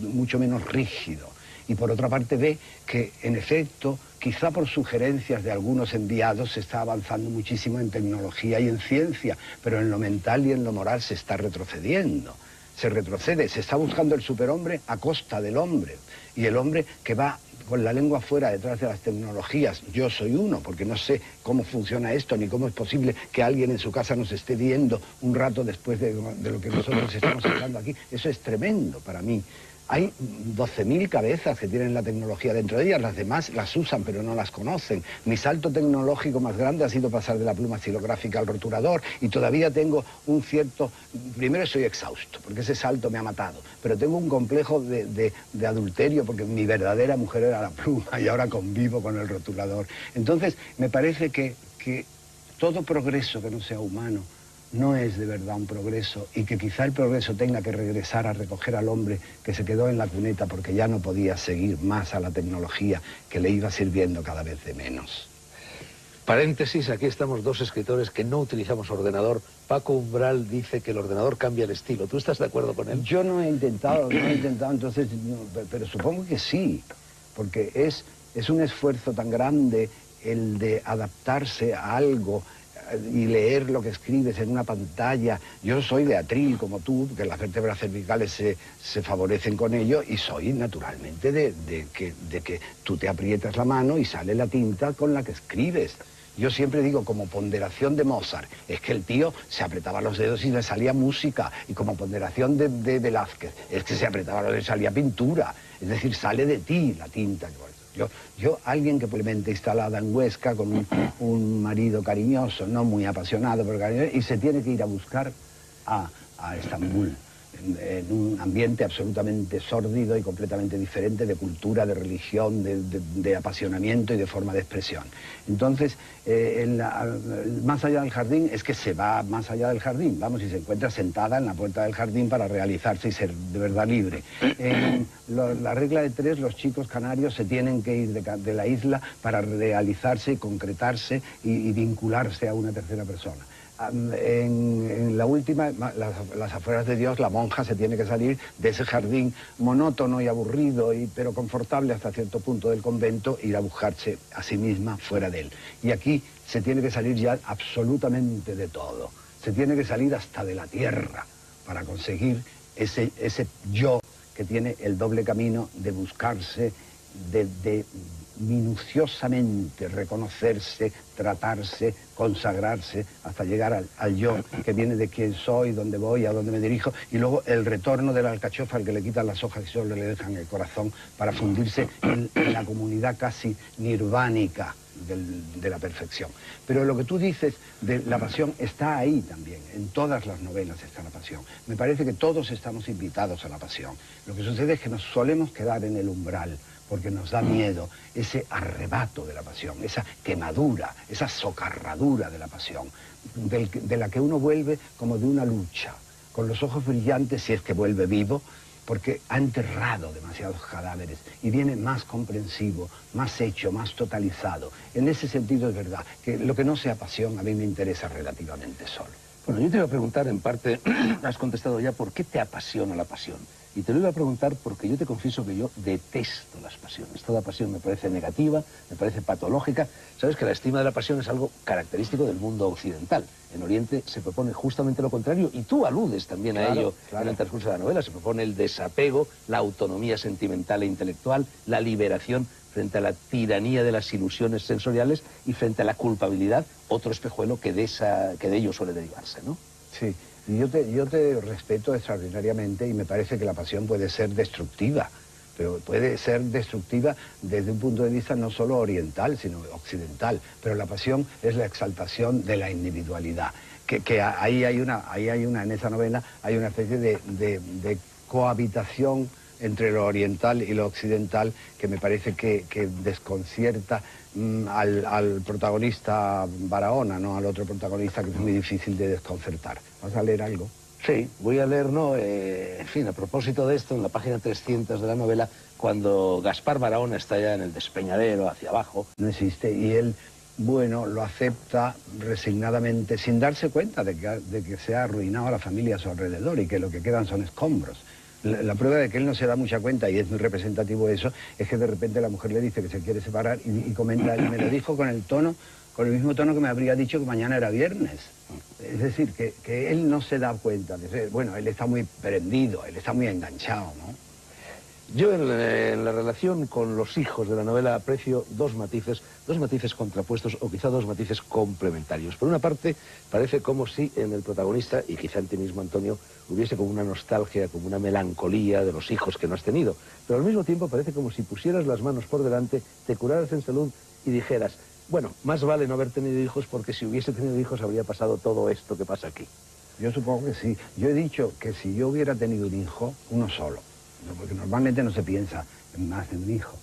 rígido. Y por otra parte ve que, en efecto, quizá por sugerencias de algunos enviados se está avanzando muchísimo en tecnología y en ciencia, pero en lo mental y en lo moral se está retrocediendo. Se retrocede, se está buscando el superhombre a costa del hombre. Y el hombre que va con la lengua fuera detrás de las tecnologías. Yo soy uno, porque no sé cómo funciona esto, ni cómo es posible que alguien en su casa nos esté viendo un rato después de lo que nosotros estamos hablando aquí. Eso es tremendo para mí. Hay 12.000 cabezas que tienen la tecnología dentro de ellas, las demás las usan pero no las conocen. Mi salto tecnológico más grande ha sido pasar de la pluma estilográfica al rotulador y todavía tengo un cierto... Primero estoy exhausto porque ese salto me ha matado, pero tengo un complejo de adulterio porque mi verdadera mujer era la pluma y ahora convivo con el rotulador. Entonces me parece que todo progreso que no sea humano no es de verdad un progreso y que quizá el progreso tenga que regresar a recoger al hombre que se quedó en la cuneta porque ya no podía seguir más a la tecnología que le iba sirviendo cada vez de menos. Paréntesis, aquí estamos dos escritores que no utilizamos ordenador. Paco Umbral dice que el ordenador cambia el estilo. ¿Tú estás de acuerdo con él? Yo no he intentado, entonces, pero supongo que sí, porque es un esfuerzo tan grande el de adaptarse a algo y leer lo que escribes en una pantalla. Yo soy de atril como tú, que las vértebras cervicales se favorecen con ello, y soy naturalmente de que tú te aprietas la mano y sale la tinta con la que escribes. Yo siempre digo, como ponderación de Mozart, es que el tío se apretaba los dedos y le salía música, y como ponderación de Velázquez, es que se apretaba los dedos y salía pintura. Es decir, sale de ti la tinta. Yo, alguien que probablemente instalada en Huesca con un marido cariñoso, no muy apasionado, pero cariñoso, y se tiene que ir a buscar a Estambul, en un ambiente absolutamente sórdido y completamente diferente de cultura, de religión, de apasionamiento y de forma de expresión. Entonces, más allá del jardín es que se va más allá del jardín, vamos, y se encuentra sentada en la puerta del jardín para realizarse y ser de verdad libre. En la regla de 3, los chicos canarios se tienen que ir de la isla para realizarse y concretarse y vincularse a una tercera persona. En la última, las afueras de Dios, la monja se tiene que salir de ese jardín monótono y aburrido, pero confortable hasta cierto punto del convento, ir a buscarse a sí misma fuera de él. Y aquí se tiene que salir ya absolutamente de todo. Se tiene que salir hasta de la tierra para conseguir ese yo que tiene el doble camino de buscarse, de minuciosamente reconocerse, tratarse, consagrarse, hasta llegar al yo, que viene de quién soy, dónde voy, a dónde me dirijo, y luego el retorno de la alcachofa al que le quitan las hojas y solo le dejan el corazón para fundirse en la comunidad casi nirvánica de la perfección. Pero lo que tú dices de la pasión está ahí también, en todas las novelas está la pasión. Me parece que todos estamos invitados a la pasión. Lo que sucede es que nos solemos quedar en el umbral, porque nos da miedo ese arrebato de la pasión, esa quemadura, esa socarradura de la pasión, de la que uno vuelve como de una lucha, con los ojos brillantes si es que vuelve vivo, porque ha enterrado demasiados cadáveres y viene más comprensivo, más hecho, más totalizado. En ese sentido es verdad que lo que no sea pasión a mí me interesa relativamente solo. Bueno, yo te iba a preguntar, en parte, has contestado ya, ¿por qué te apasiona la pasión? Y te lo iba a preguntar porque yo te confieso que yo detesto las pasiones. Toda pasión me parece negativa, me parece patológica. Sabes que la estima de la pasión es algo característico del mundo occidental. En Oriente se propone justamente lo contrario, y tú aludes también a ello en el transcurso de la novela. Se propone el desapego, la autonomía sentimental e intelectual, la liberación frente a la tiranía de las ilusiones sensoriales y frente a la culpabilidad, otro espejuelo que de ello suele derivarse, ¿no? Sí. Y yo te respeto extraordinariamente y me parece que la pasión puede ser destructiva, pero puede ser destructiva desde un punto de vista no solo oriental, sino occidental. Pero la pasión es la exaltación de la individualidad. Ahí hay una, en esa novela, hay una especie de cohabitación entre lo oriental y lo occidental que me parece que desconcierta al protagonista Barahona, no al otro protagonista, que es muy difícil de desconcertar. ¿Vas a leer algo? Sí, voy a leer, ¿no? En fin, a propósito de esto, en la página 300 de la novela, cuando Gaspar Barahona está ya en el despeñadero, hacia abajo. No existe, y él, bueno, lo acepta resignadamente, sin darse cuenta de que se ha arruinado a la familia a su alrededor y que lo que quedan son escombros. La prueba de que él no se da mucha cuenta, y es muy representativo eso, es que de repente la mujer le dice que se quiere separar y comenta, y me lo dijo con el mismo tono que me habría dicho que mañana era viernes. Es decir, que él no se da cuenta. Bueno, él está muy prendido, él está muy enganchado, ¿no? Yo en la relación con los hijos de la novela aprecio dos matices contrapuestos, o quizá dos matices complementarios. Por una parte, parece como si en el protagonista, y quizá en ti mismo, Antonio, hubiese como una nostalgia, como una melancolía de los hijos que no has tenido. Pero al mismo tiempo parece como si pusieras las manos por delante, te curaras en salud y dijeras, bueno, más vale no haber tenido hijos, porque si hubiese tenido hijos habría pasado todo esto que pasa aquí. Yo supongo que sí. Yo he dicho que si yo hubiera tenido un hijo, uno solo, porque normalmente no se piensa en más de un hijo.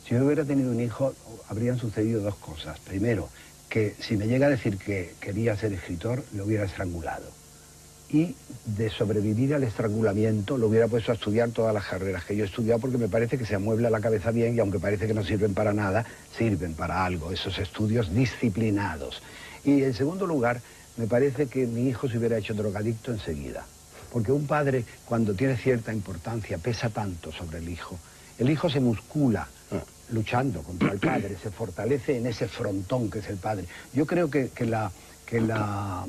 Si yo hubiera tenido un hijo, habrían sucedido dos cosas. Primero, que si me llega a decir que quería ser escritor, lo hubiera estrangulado. Y de sobrevivir al estrangulamiento, lo hubiera puesto a estudiar todas las carreras que yo he estudiado, porque me parece que se amuebla la cabeza bien, y aunque parece que no sirven para nada, sirven para algo, esos estudios disciplinados. Y en segundo lugar, me parece que mi hijo se hubiera hecho drogadicto enseguida. Porque un padre, cuando tiene cierta importancia, pesa tanto sobre el hijo. El hijo se muscula luchando contra el padre, se fortalece en ese frontón que es el padre. Yo creo que la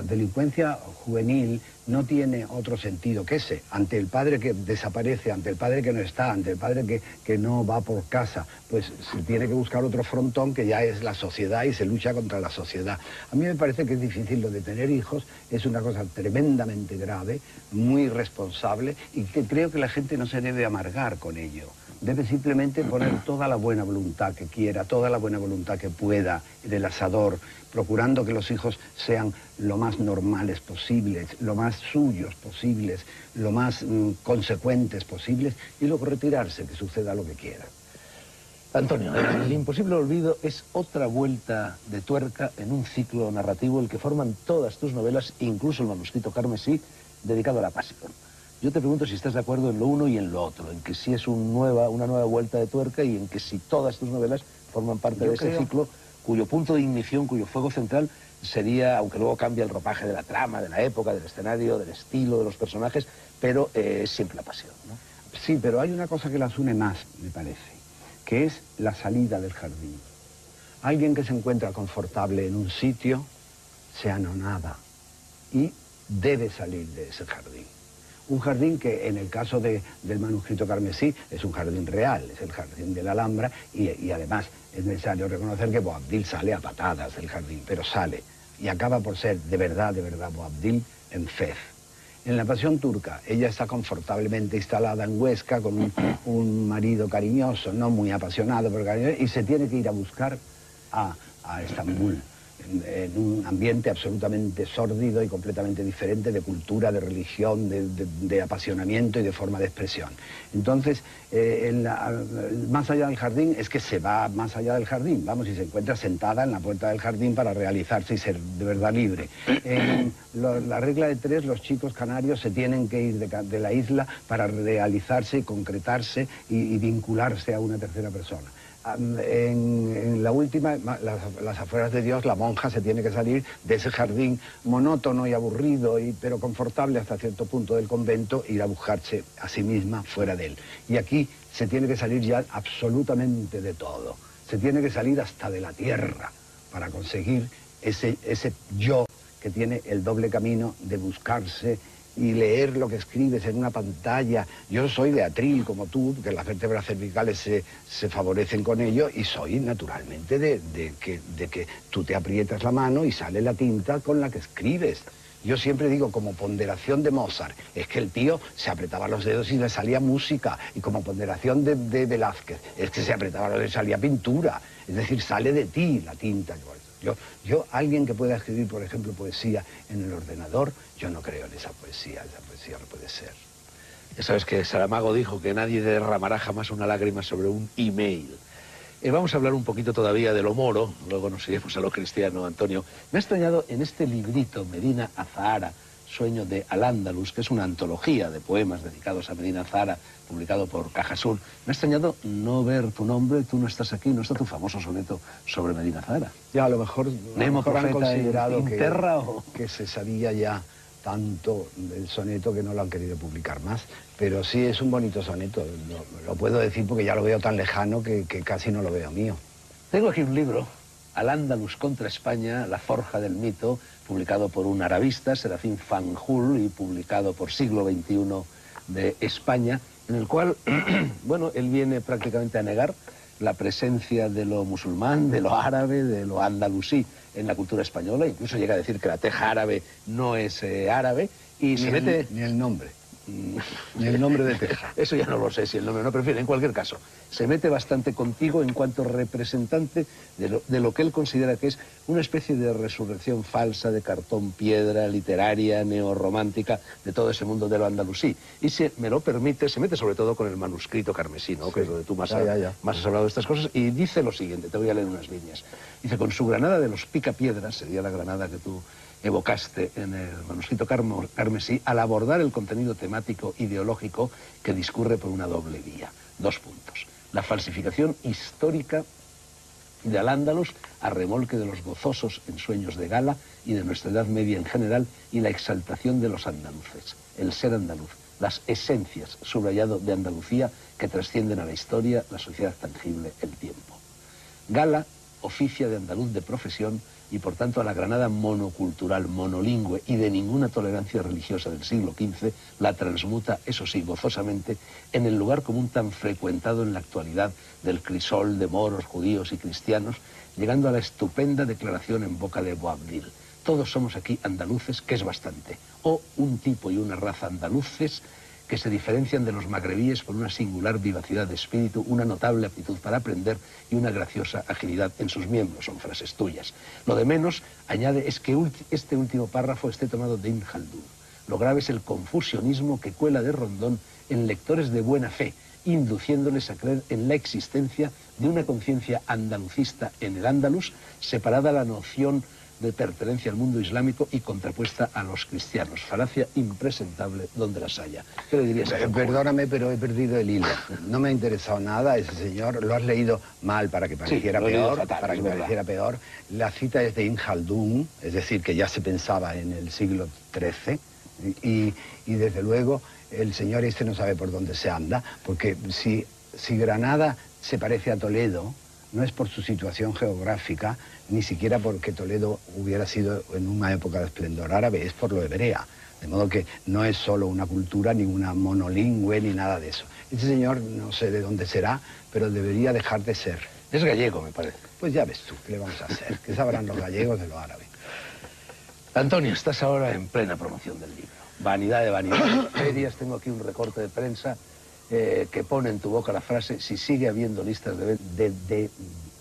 delincuencia juvenil no tiene otro sentido que ese, ante el padre que desaparece, ante el padre que no está, ante el padre que no va por casa, pues se tiene que buscar otro frontón que ya es la sociedad, y se lucha contra la sociedad. A mí me parece que es difícil lo de tener hijos, es una cosa tremendamente grave, muy responsable, y que creo que la gente no se debe amargar con ello. Debe simplemente poner toda la buena voluntad que quiera, toda la buena voluntad que pueda en el asador, procurando que los hijos sean lo más normales posibles, lo más suyos posibles, lo más consecuentes posibles, y luego retirarse, que suceda lo que quiera. Antonio, El imposible olvido es otra vuelta de tuerca en un ciclo narrativo el que forman todas tus novelas, incluso el manuscrito carmesí, dedicado a la pasión. Yo te pregunto si estás de acuerdo en lo uno y en lo otro, en que si es una nueva vuelta de tuerca, y en que si todas tus novelas forman parte de ese ciclo, cuyo punto de ignición, cuyo fuego central sería, aunque luego cambia el ropaje de la trama, de la época, del escenario, del estilo, de los personajes, pero es siempre la pasión, ¿no? Sí, pero hay una cosa que las une más, me parece, que es la salida del jardín. Alguien que se encuentra confortable en un sitio se anonada y debe salir de ese jardín. Un jardín que, en el caso del manuscrito carmesí, es un jardín real, es el jardín de la Alhambra, y además es necesario reconocer que Boabdil sale a patadas del jardín, pero sale, y acaba por ser de verdad Boabdil en Fez. En La Pasión turca, ella está confortablemente instalada en Huesca con un marido cariñoso, no muy apasionado, pero cariñoso, y se tiene que ir a buscar a Estambul. en un ambiente absolutamente sórdido y completamente diferente de cultura, de religión, de apasionamiento y de forma de expresión. Entonces, más allá del jardín es que se va más allá del jardín, vamos, y se encuentra sentada en la puerta del jardín para realizarse y ser de verdad libre. En la regla de 3, los chicos canarios se tienen que ir de la isla para realizarse y concretarse y vincularse a una tercera persona. En la última, las afueras de Dios, la monja se tiene que salir de ese jardín monótono y aburrido, pero confortable hasta cierto punto del convento, e ir a buscarse a sí misma fuera de él. Y aquí se tiene que salir ya absolutamente de todo. Se tiene que salir hasta de la tierra para conseguir ese yo que tiene el doble camino de buscarse y leer lo que escribes en una pantalla. Yo soy de atril, como tú, que las vértebras cervicales se favorecen con ello, y soy naturalmente de que tú te aprietas la mano y sale la tinta con la que escribes. Yo siempre digo, como ponderación de Mozart, es que el tío se apretaba los dedos y le salía música, y como ponderación de Velázquez, es que se apretaba los dedos y salía pintura. Es decir, sale de ti la tinta. Yo, alguien que pueda escribir, por ejemplo, poesía en el ordenador, yo no creo en esa poesía no puede ser. Ya sabes que Saramago dijo que nadie derramará jamás una lágrima sobre un email. Vamos a hablar un poquito todavía de lo moro, luego nos iremos a lo cristiano, Antonio. Me ha extrañado en este librito, Medina Azahara, Sueño de Al-Ándalus, que es una antología de poemas dedicados a Medina Azahara, publicado por Cajasur. Me ha extrañado no ver tu nombre, tú no estás aquí, no está tu famoso soneto sobre Medina Azahara. Ya, a lo mejor han considerado que se sabía ya tanto del soneto que no lo han querido publicar más, pero sí es un bonito soneto, lo puedo decir porque ya lo veo tan lejano que casi no lo veo mío. Tengo aquí un libro, Al-Ándalus contra España, la forja del mito, publicado por un arabista, Serafín Fanjul, y publicado por Siglo XXI de España, en el cual, bueno, él viene prácticamente a negar la presencia de lo musulmán, de lo árabe, de lo andalusí en la cultura española. Incluso llega a decir que la teja árabe no es árabe, y se mete... Ni el nombre. Ni el nombre de teja. Eso ya no lo sé si el nombre no prefiere. En cualquier caso, se mete bastante contigo en cuanto representante de lo que él considera que es una especie de resurrección falsa de cartón piedra, literaria, neorromántica, de todo ese mundo de lo andalusí. Y si me lo permite, se mete sobre todo con el manuscrito carmesí, ¿no? Sí. Que es donde tú más has hablado de estas cosas, y dice lo siguiente, te voy a leer unas líneas. Dice, con su granada de los picapiedras, sería la granada que tú evocaste en el manuscrito carmesí, al abordar el contenido temático ideológico que discurre por una doble vía. 2 puntos. La falsificación histórica de Al-Ándalus a remolque de los gozosos ensueños de Gala y de nuestra Edad Media en general, y la exaltación de los andaluces, el ser andaluz, las esencias, subrayado, de Andalucía que trascienden a la historia, la sociedad tangible, el tiempo. Gala oficia de andaluz de profesión y por tanto a la Granada monocultural, monolingüe y de ninguna tolerancia religiosa del siglo XV la transmuta, eso sí, gozosamente, en el lugar común tan frecuentado en la actualidad del crisol de moros, judíos y cristianos, llegando a la estupenda declaración en boca de Boabdil: todos somos aquí andaluces, que es bastante, o un tipo y una raza andaluces que se diferencian de los magrebíes por una singular vivacidad de espíritu, una notable aptitud para aprender y una graciosa agilidad en sus miembros. Son frases tuyas. Lo de menos, añade, es que este último párrafo esté tomado de Ibn Khaldun. Lo grave es el confusionismo que cuela de Rondón en lectores de buena fe, induciéndoles a creer en la existencia de una conciencia andalucista en el Andalus, separada a la noción de pertenencia al mundo islámico y contrapuesta a los cristianos. Falacia impresentable donde las haya. ¿Qué le dirías a Juan? Perdóname, pero he perdido el hilo. No me ha interesado nada ese señor. Lo has leído mal para que pareciera peor. Fatal, para que pareciera peor. La cita es de Ibn Khaldun, es decir, que ya se pensaba en el siglo XIII. Y desde luego el señor este no sabe por dónde se anda, porque si Granada se parece a Toledo, no es por su situación geográfica, ni siquiera porque Toledo hubiera sido en una época de esplendor árabe, es por lo hebrea. De modo que no es solo una cultura, ni una monolingüe, ni nada de eso. Este señor no sé de dónde será, pero debería dejar de ser. Es gallego, me parece. Pues ya ves tú, ¿qué le vamos a hacer? ¿Qué sabrán los gallegos de lo árabe? Antonio, estás ahora en plena promoción del libro. Vanidad de vanidades, ferias. Tengo aquí un recorte de prensa que pone en tu boca la frase: si sigue habiendo listas de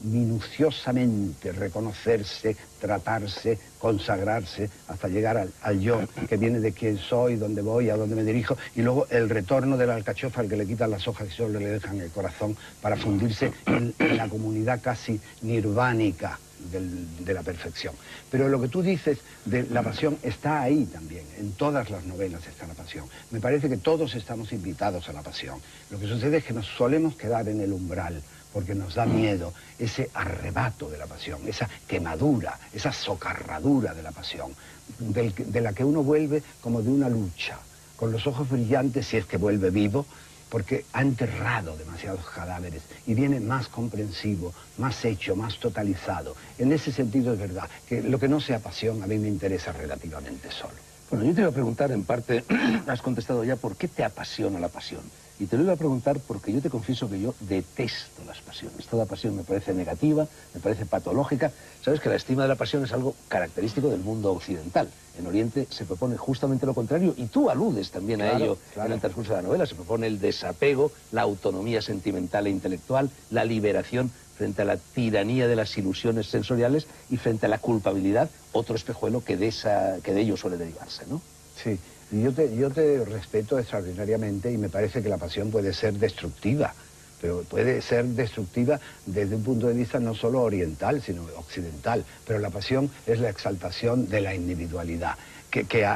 minuciosamente reconocerse, tratarse, consagrarse, hasta llegar al yo, que viene de quién soy, dónde voy, a dónde me dirijo, y luego el retorno de la alcachofa al que le quitan las hojas y solo le dejan el corazón para fundirse en la comunidad casi nirvánica de la perfección. Pero lo que tú dices de la pasión está ahí también, en todas las novelas está la pasión. Me parece que todos estamos invitados a la pasión. Lo que sucede es que nos solemos quedar en el umbral, porque nos da miedo ese arrebato de la pasión, esa quemadura, esa socarradura de la pasión, de la que uno vuelve como de una lucha, con los ojos brillantes si es que vuelve vivo, porque ha enterrado demasiados cadáveres y viene más comprensivo, más hecho, más totalizado. En ese sentido es verdad que lo que no sea pasión a mí me interesa relativamente solo. Bueno, yo te iba a preguntar, en parte, has contestado ya, ¿por qué te apasiona la pasión? Y te lo iba a preguntar porque yo te confieso que yo detesto las pasiones. Toda pasión me parece negativa, me parece patológica. Sabes que la estima de la pasión es algo característico del mundo occidental. En Oriente se propone justamente lo contrario, y tú aludes también a ello en el transcurso de la novela. Se propone el desapego, la autonomía sentimental e intelectual, la liberación frente a la tiranía de las ilusiones sensoriales y frente a la culpabilidad, otro espejuelo que de ello suele derivarse, ¿no? Sí. Y yo te respeto extraordinariamente y me parece que la pasión puede ser destructiva, pero puede ser destructiva desde un punto de vista no solo oriental, sino occidental. Pero la pasión es la exaltación de la individualidad.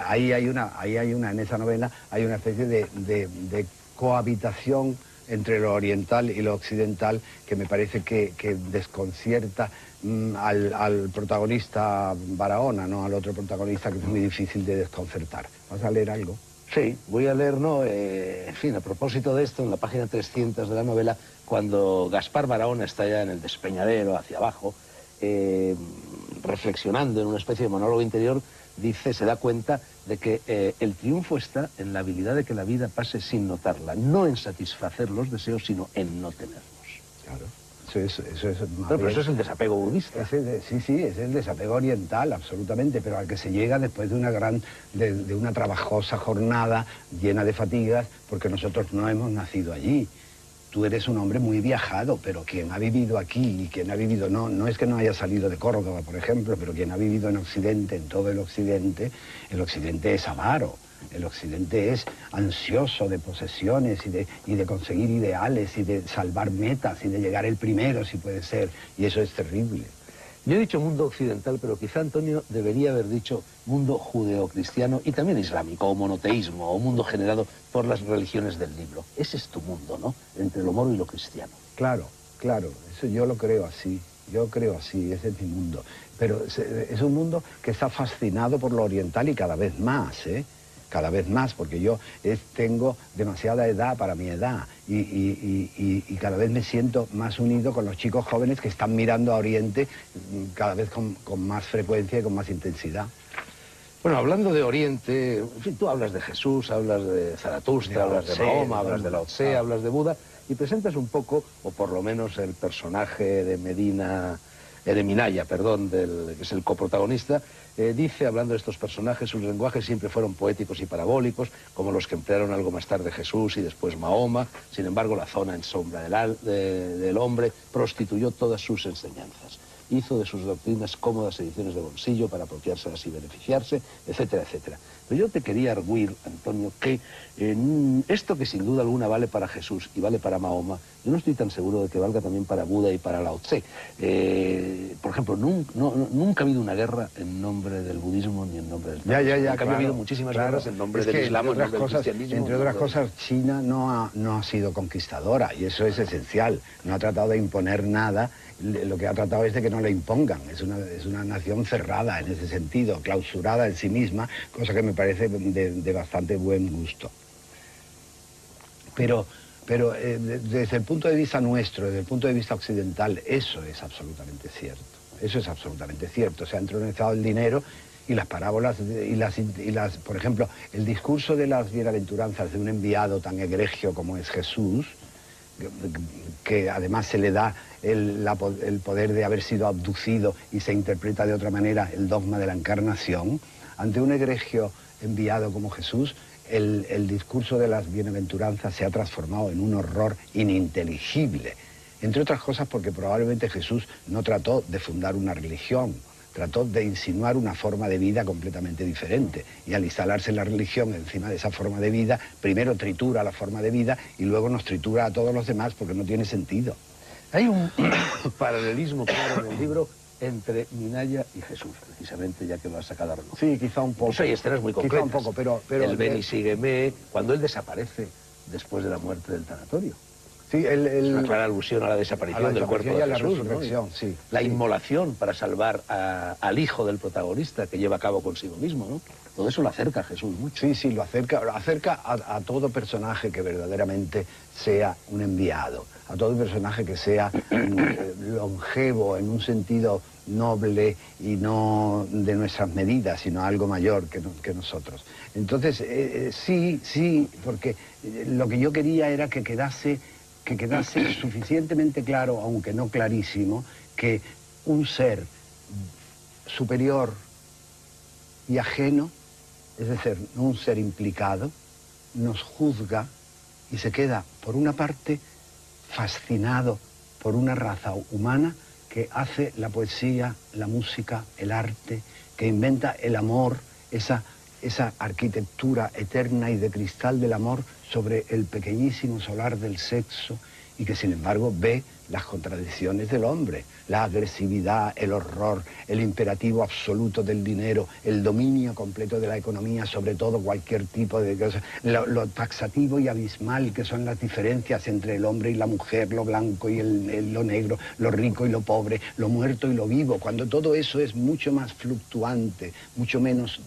Ahí hay una, en esa novela, hay una especie de cohabitación entre lo oriental y lo occidental que me parece que desconcierta al protagonista Barahona, ¿no? Al otro protagonista, que es muy difícil de desconcertar. ¿Vas a leer algo? Sí, voy a leer, ¿no? En fin, a propósito de esto, en la página 300 de la novela, cuando Gaspar Barahona está ya en el despeñadero, hacia abajo, reflexionando en una especie de monólogo interior, dice, se da cuenta de que el triunfo está en la habilidad de que la vida pase sin notarla, no en satisfacer los deseos, sino en no tenerlos. Claro. Eso es pero eso es el desapego budista. Sí, es el desapego oriental, absolutamente, pero al que se llega después de una trabajosa jornada llena de fatigas, porque nosotros no hemos nacido allí. Tú eres un hombre muy viajado, pero quien ha vivido aquí y quien ha vivido, no es que no haya salido de Córdoba, por ejemplo, pero quien ha vivido en Occidente, en todo el Occidente es avaro. El Occidente es ansioso de posesiones y de conseguir ideales y de salvar metas y de llegar el primero, si puede ser, y eso es terrible. Yo he dicho mundo occidental, pero quizá Antonio debería haber dicho mundo judeocristiano y también islámico, o monoteísmo, o mundo generado por las religiones del libro. Ese es tu mundo, ¿no? Entre lo moro y lo cristiano. Claro, eso yo lo creo así. Ese es mi mundo. Pero es un mundo que está fascinado por lo oriental y cada vez más, ¿eh? Cada vez más, porque yo tengo demasiada edad para mi edad y cada vez me siento más unido con los chicos jóvenes que están mirando a Oriente cada vez con más frecuencia y con más intensidad. Bueno, hablando de Oriente, en fin, tú hablas de Jesús, hablas de Zaratustra, hablas de Mahoma, hablas de Lao Tse, hablas de Buda, y presentas un poco, o por lo menos el personaje de Minaya, que es el coprotagonista, dice, hablando de estos personajes, sus lenguajes siempre fueron poéticos y parabólicos, como los que emplearon algo más tarde Jesús y después Mahoma. Sin embargo, la zona en sombra del hombre prostituyó todas sus enseñanzas. Hizo de sus doctrinas cómodas ediciones de bolsillo para apropiárselas y beneficiarse, etcétera, etcétera. Pero yo te quería arguir, Antonio, que esto que sin duda alguna vale para Jesús y vale para Mahoma, yo no estoy tan seguro de que valga también para Buda y para Lao Tse. Por ejemplo, nunca ha habido una guerra en nombre del budismo ni en nombre del taoísmo. Ha habido muchísimas guerras en nombre del islam, en nombre del cristianismo. Entre otras cosas, China no ha sido conquistadora, y eso es esencial. No ha tratado de imponer nada. Lo que ha tratado es de que no le impongan. Es una nación cerrada en ese sentido, clausurada en sí misma, cosa que me parece de bastante buen gusto. Pero desde el punto de vista nuestro, desde el punto de vista occidental, eso es absolutamente cierto. Eso es absolutamente cierto. Se ha entronizado el dinero y las parábolas, por ejemplo, el discurso de las bienaventuranzas de un enviado tan egregio como es Jesús, que además se le da el poder de haber sido abducido y se interpreta de otra manera el dogma de la encarnación, ante un egregio enviado como Jesús, el discurso de las bienaventuranzas se ha transformado en un horror ininteligible. Entre otras cosas porque probablemente Jesús no trató de fundar una religión, trató de insinuar una forma de vida completamente diferente. Y al instalarse la religión encima de esa forma de vida, primero tritura la forma de vida y luego nos tritura a todos los demás porque no tiene sentido. Hay un paralelismo claro en el libro entre Minaya y Jesús, precisamente, ya que lo has sacado a relucir. Sí, quizá un poco. Incluso hay escenas muy concretas. Quizá un poco, pero el ven y sígueme, cuando él desaparece después de la muerte del tanatorio. Sí, Es una clara alusión a la desaparición del cuerpo de Jesús, resurrección, ¿no? sí. La inmolación para salvar al hijo del protagonista que lleva a cabo consigo mismo, ¿no? Todo eso lo acerca a Jesús mucho. Sí, sí, lo acerca a todo personaje que verdaderamente sea un enviado, a todo personaje que sea longevo en un sentido noble y no de nuestras medidas, sino algo mayor que nosotros. Entonces, sí, porque lo que yo quería era que quedase suficientemente claro, aunque no clarísimo, que un ser superior y ajeno, es decir, no un ser implicado, nos juzga y se queda, por una parte, fascinado por una raza humana que hace la poesía, la música, el arte, que inventa el amor, esa arquitectura eterna y de cristal del amor sobre el pequeñísimo solar del sexo, y que sin embargo ve las contradicciones del hombre, la agresividad, el horror, el imperativo absoluto del dinero, el dominio completo de la economía sobre todo cualquier tipo de cosa, lo taxativo y abismal que son las diferencias entre el hombre y la mujer, lo blanco y lo negro, lo rico y lo pobre, lo muerto y lo vivo, cuando todo eso es mucho más fluctuante, mucho menos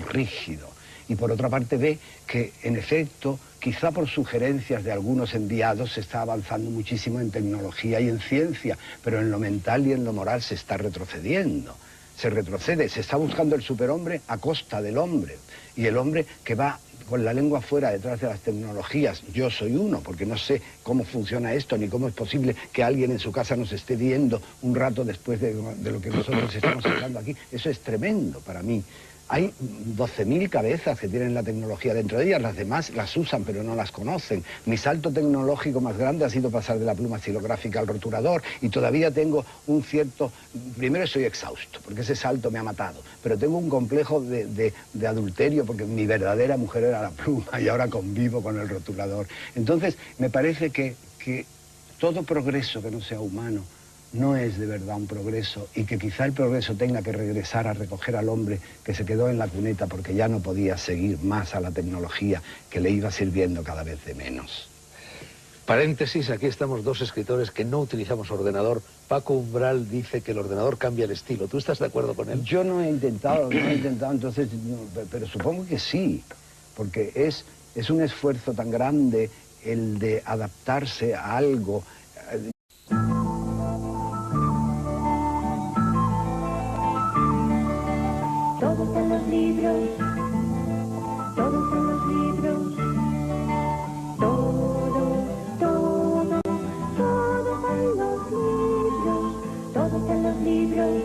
rígido. Y por otra parte ve que, en efecto, quizá por sugerencias de algunos enviados se está avanzando muchísimo en tecnología y en ciencia, pero en lo mental y en lo moral se está retrocediendo. Se retrocede, se está buscando el superhombre a costa del hombre. Y el hombre que va con la lengua fuera detrás de las tecnologías, yo soy uno, porque no sé cómo funciona esto, ni cómo es posible que alguien en su casa nos esté viendo un rato después de lo que nosotros estamos hablando aquí. Eso es tremendo para mí. Hay 12.000 cabezas que tienen la tecnología dentro de ellas, las demás las usan pero no las conocen. Mi salto tecnológico más grande ha sido pasar de la pluma estilográfica al rotulador y todavía tengo un cierto... Primero estoy exhausto porque ese salto me ha matado, pero tengo un complejo de adulterio porque mi verdadera mujer era la pluma y ahora convivo con el rotulador. Entonces me parece que todo progreso que no sea humano no es de verdad un progreso y que quizá el progreso tenga que regresar a recoger al hombre que se quedó en la cuneta porque ya no podía seguir más a la tecnología que le iba sirviendo cada vez de menos. Paréntesis, aquí estamos dos escritores que no utilizamos ordenador. Paco Umbral dice que el ordenador cambia el estilo. ¿Tú estás de acuerdo con él? Yo no he intentado, entonces, pero supongo que sí, porque es un esfuerzo tan grande el de adaptarse a algo. Todos en los libros, todos en los libros, todos en los libros, todos en los libros, todos en los libros,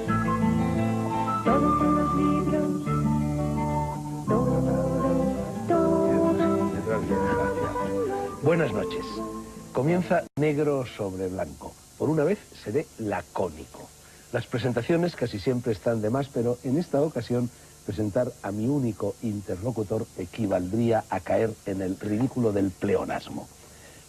Buenas noches. Comienza negro sobre blanco. Por una vez seré lacónico. Las presentaciones casi siempre están de más, pero en esta ocasión presentar a mi único interlocutor equivaldría a caer en el ridículo del pleonasmo.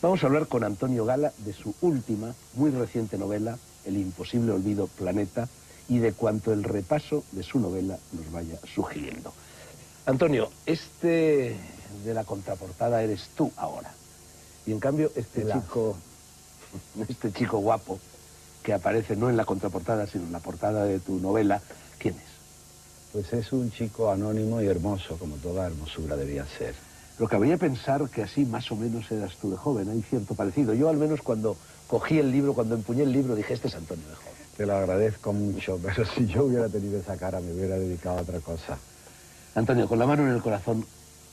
Vamos a hablar con Antonio Gala de su última, muy reciente novela, El imposible olvido Planeta, y de cuanto el repaso de su novela nos vaya sugiriendo. Antonio, este de la contraportada eres tú ahora. Y en cambio este chico guapo que aparece no en la contraportada, sino en la portada de tu novela, ¿quién es? Pues es un chico anónimo y hermoso, como toda hermosura debía ser. Lo que habría pensar que así más o menos eras tú de joven, hay cierto parecido. Yo al menos cuando cogí el libro, cuando empuñé el libro, dije, este es Antonio de joven. Te lo agradezco mucho, pero si yo hubiera tenido esa cara me hubiera dedicado a otra cosa. Antonio, con la mano en el corazón,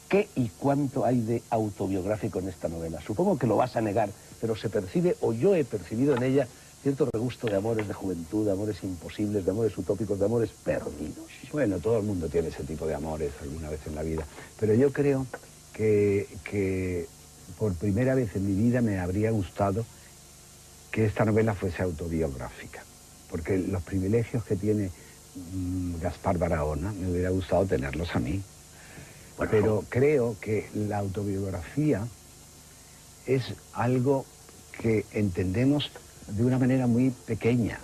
¿qué y cuánto hay de autobiográfico en esta novela? Supongo que lo vas a negar, pero se percibe, o yo he percibido en ella, cierto regusto de amores de juventud, de amores imposibles, de amores utópicos, de amores perdidos. Bueno, todo el mundo tiene ese tipo de amores alguna vez en la vida, pero yo creo que por primera vez en mi vida me habría gustado que esta novela fuese autobiográfica, porque los privilegios que tiene Gaspar Barahona me hubiera gustado tenerlos a mí. Bueno, pero creo que la autobiografía es algo que entendemos de una manera muy pequeña.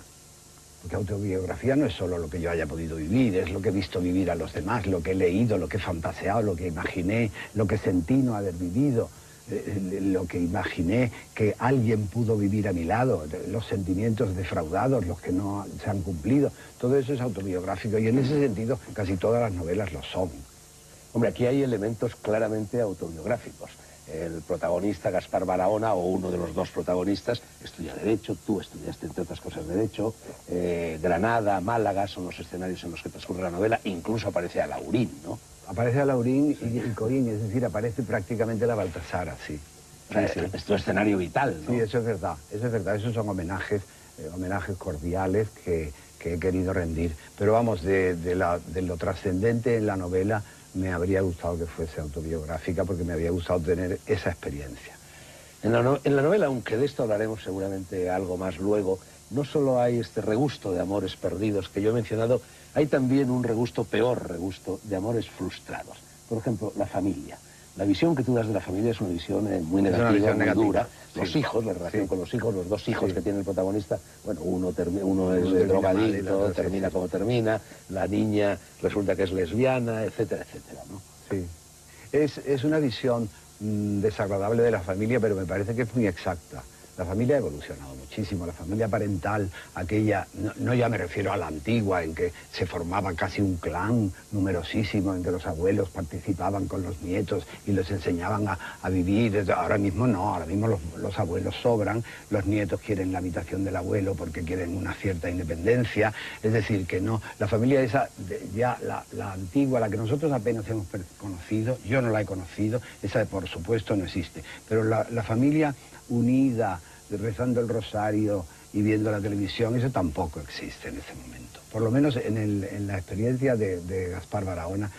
Porque autobiografía no es solo lo que yo haya podido vivir, es lo que he visto vivir a los demás, lo que he leído, lo que he fantaseado, lo que imaginé, lo que sentí no haber vivido, lo que imaginé que alguien pudo vivir a mi lado, los sentimientos defraudados, los que no se han cumplido. Todo eso es autobiográfico y en ese sentido casi todas las novelas lo son. Hombre, aquí hay elementos claramente autobiográficos. El protagonista, Gaspar Barahona, o uno de los dos protagonistas, estudia Derecho, tú estudiaste, entre otras cosas, Derecho. Granada, Málaga son los escenarios en los que transcurre la novela. Incluso aparece Alaurín, ¿no? Aparece Alaurín y Coín, es decir, aparece prácticamente la Baltasara, sí. O sea, sí. Es tu escenario vital, ¿no? Sí, eso es verdad, esos son homenajes cordiales que he querido rendir. Pero vamos, de lo trascendente en la novela, me habría gustado que fuese autobiográfica porque me había gustado tener esa experiencia. En la novela, aunque de esto hablaremos seguramente algo más luego, no solo hay este regusto de amores perdidos que yo he mencionado, hay también un peor regusto de amores frustrados. Por ejemplo, la familia. La visión que tú das de la familia es una visión muy negativa, muy dura. Sí. Los hijos, la relación con los hijos, los dos hijos que tiene el protagonista, bueno, uno es drogadicto, termina como termina, la niña resulta que es lesbiana, etcétera, etcétera, ¿no? Sí. Es una visión desagradable de la familia, pero me parece que es muy exacta. La familia ha evolucionado muchísimo, la familia parental, aquella, no ya me refiero a la antigua, en que se formaba casi un clan numerosísimo, en que los abuelos participaban con los nietos y les enseñaban a vivir. Ahora mismo no, ahora mismo los abuelos sobran, los nietos quieren la habitación del abuelo porque quieren una cierta independencia, es decir, que no, la familia esa, ya la antigua, la que nosotros apenas hemos conocido, yo no la he conocido, esa por supuesto no existe, pero la familia unida, rezando el rosario y viendo la televisión, eso tampoco existe en ese momento. Por lo menos en la experiencia de Gaspar Barahona,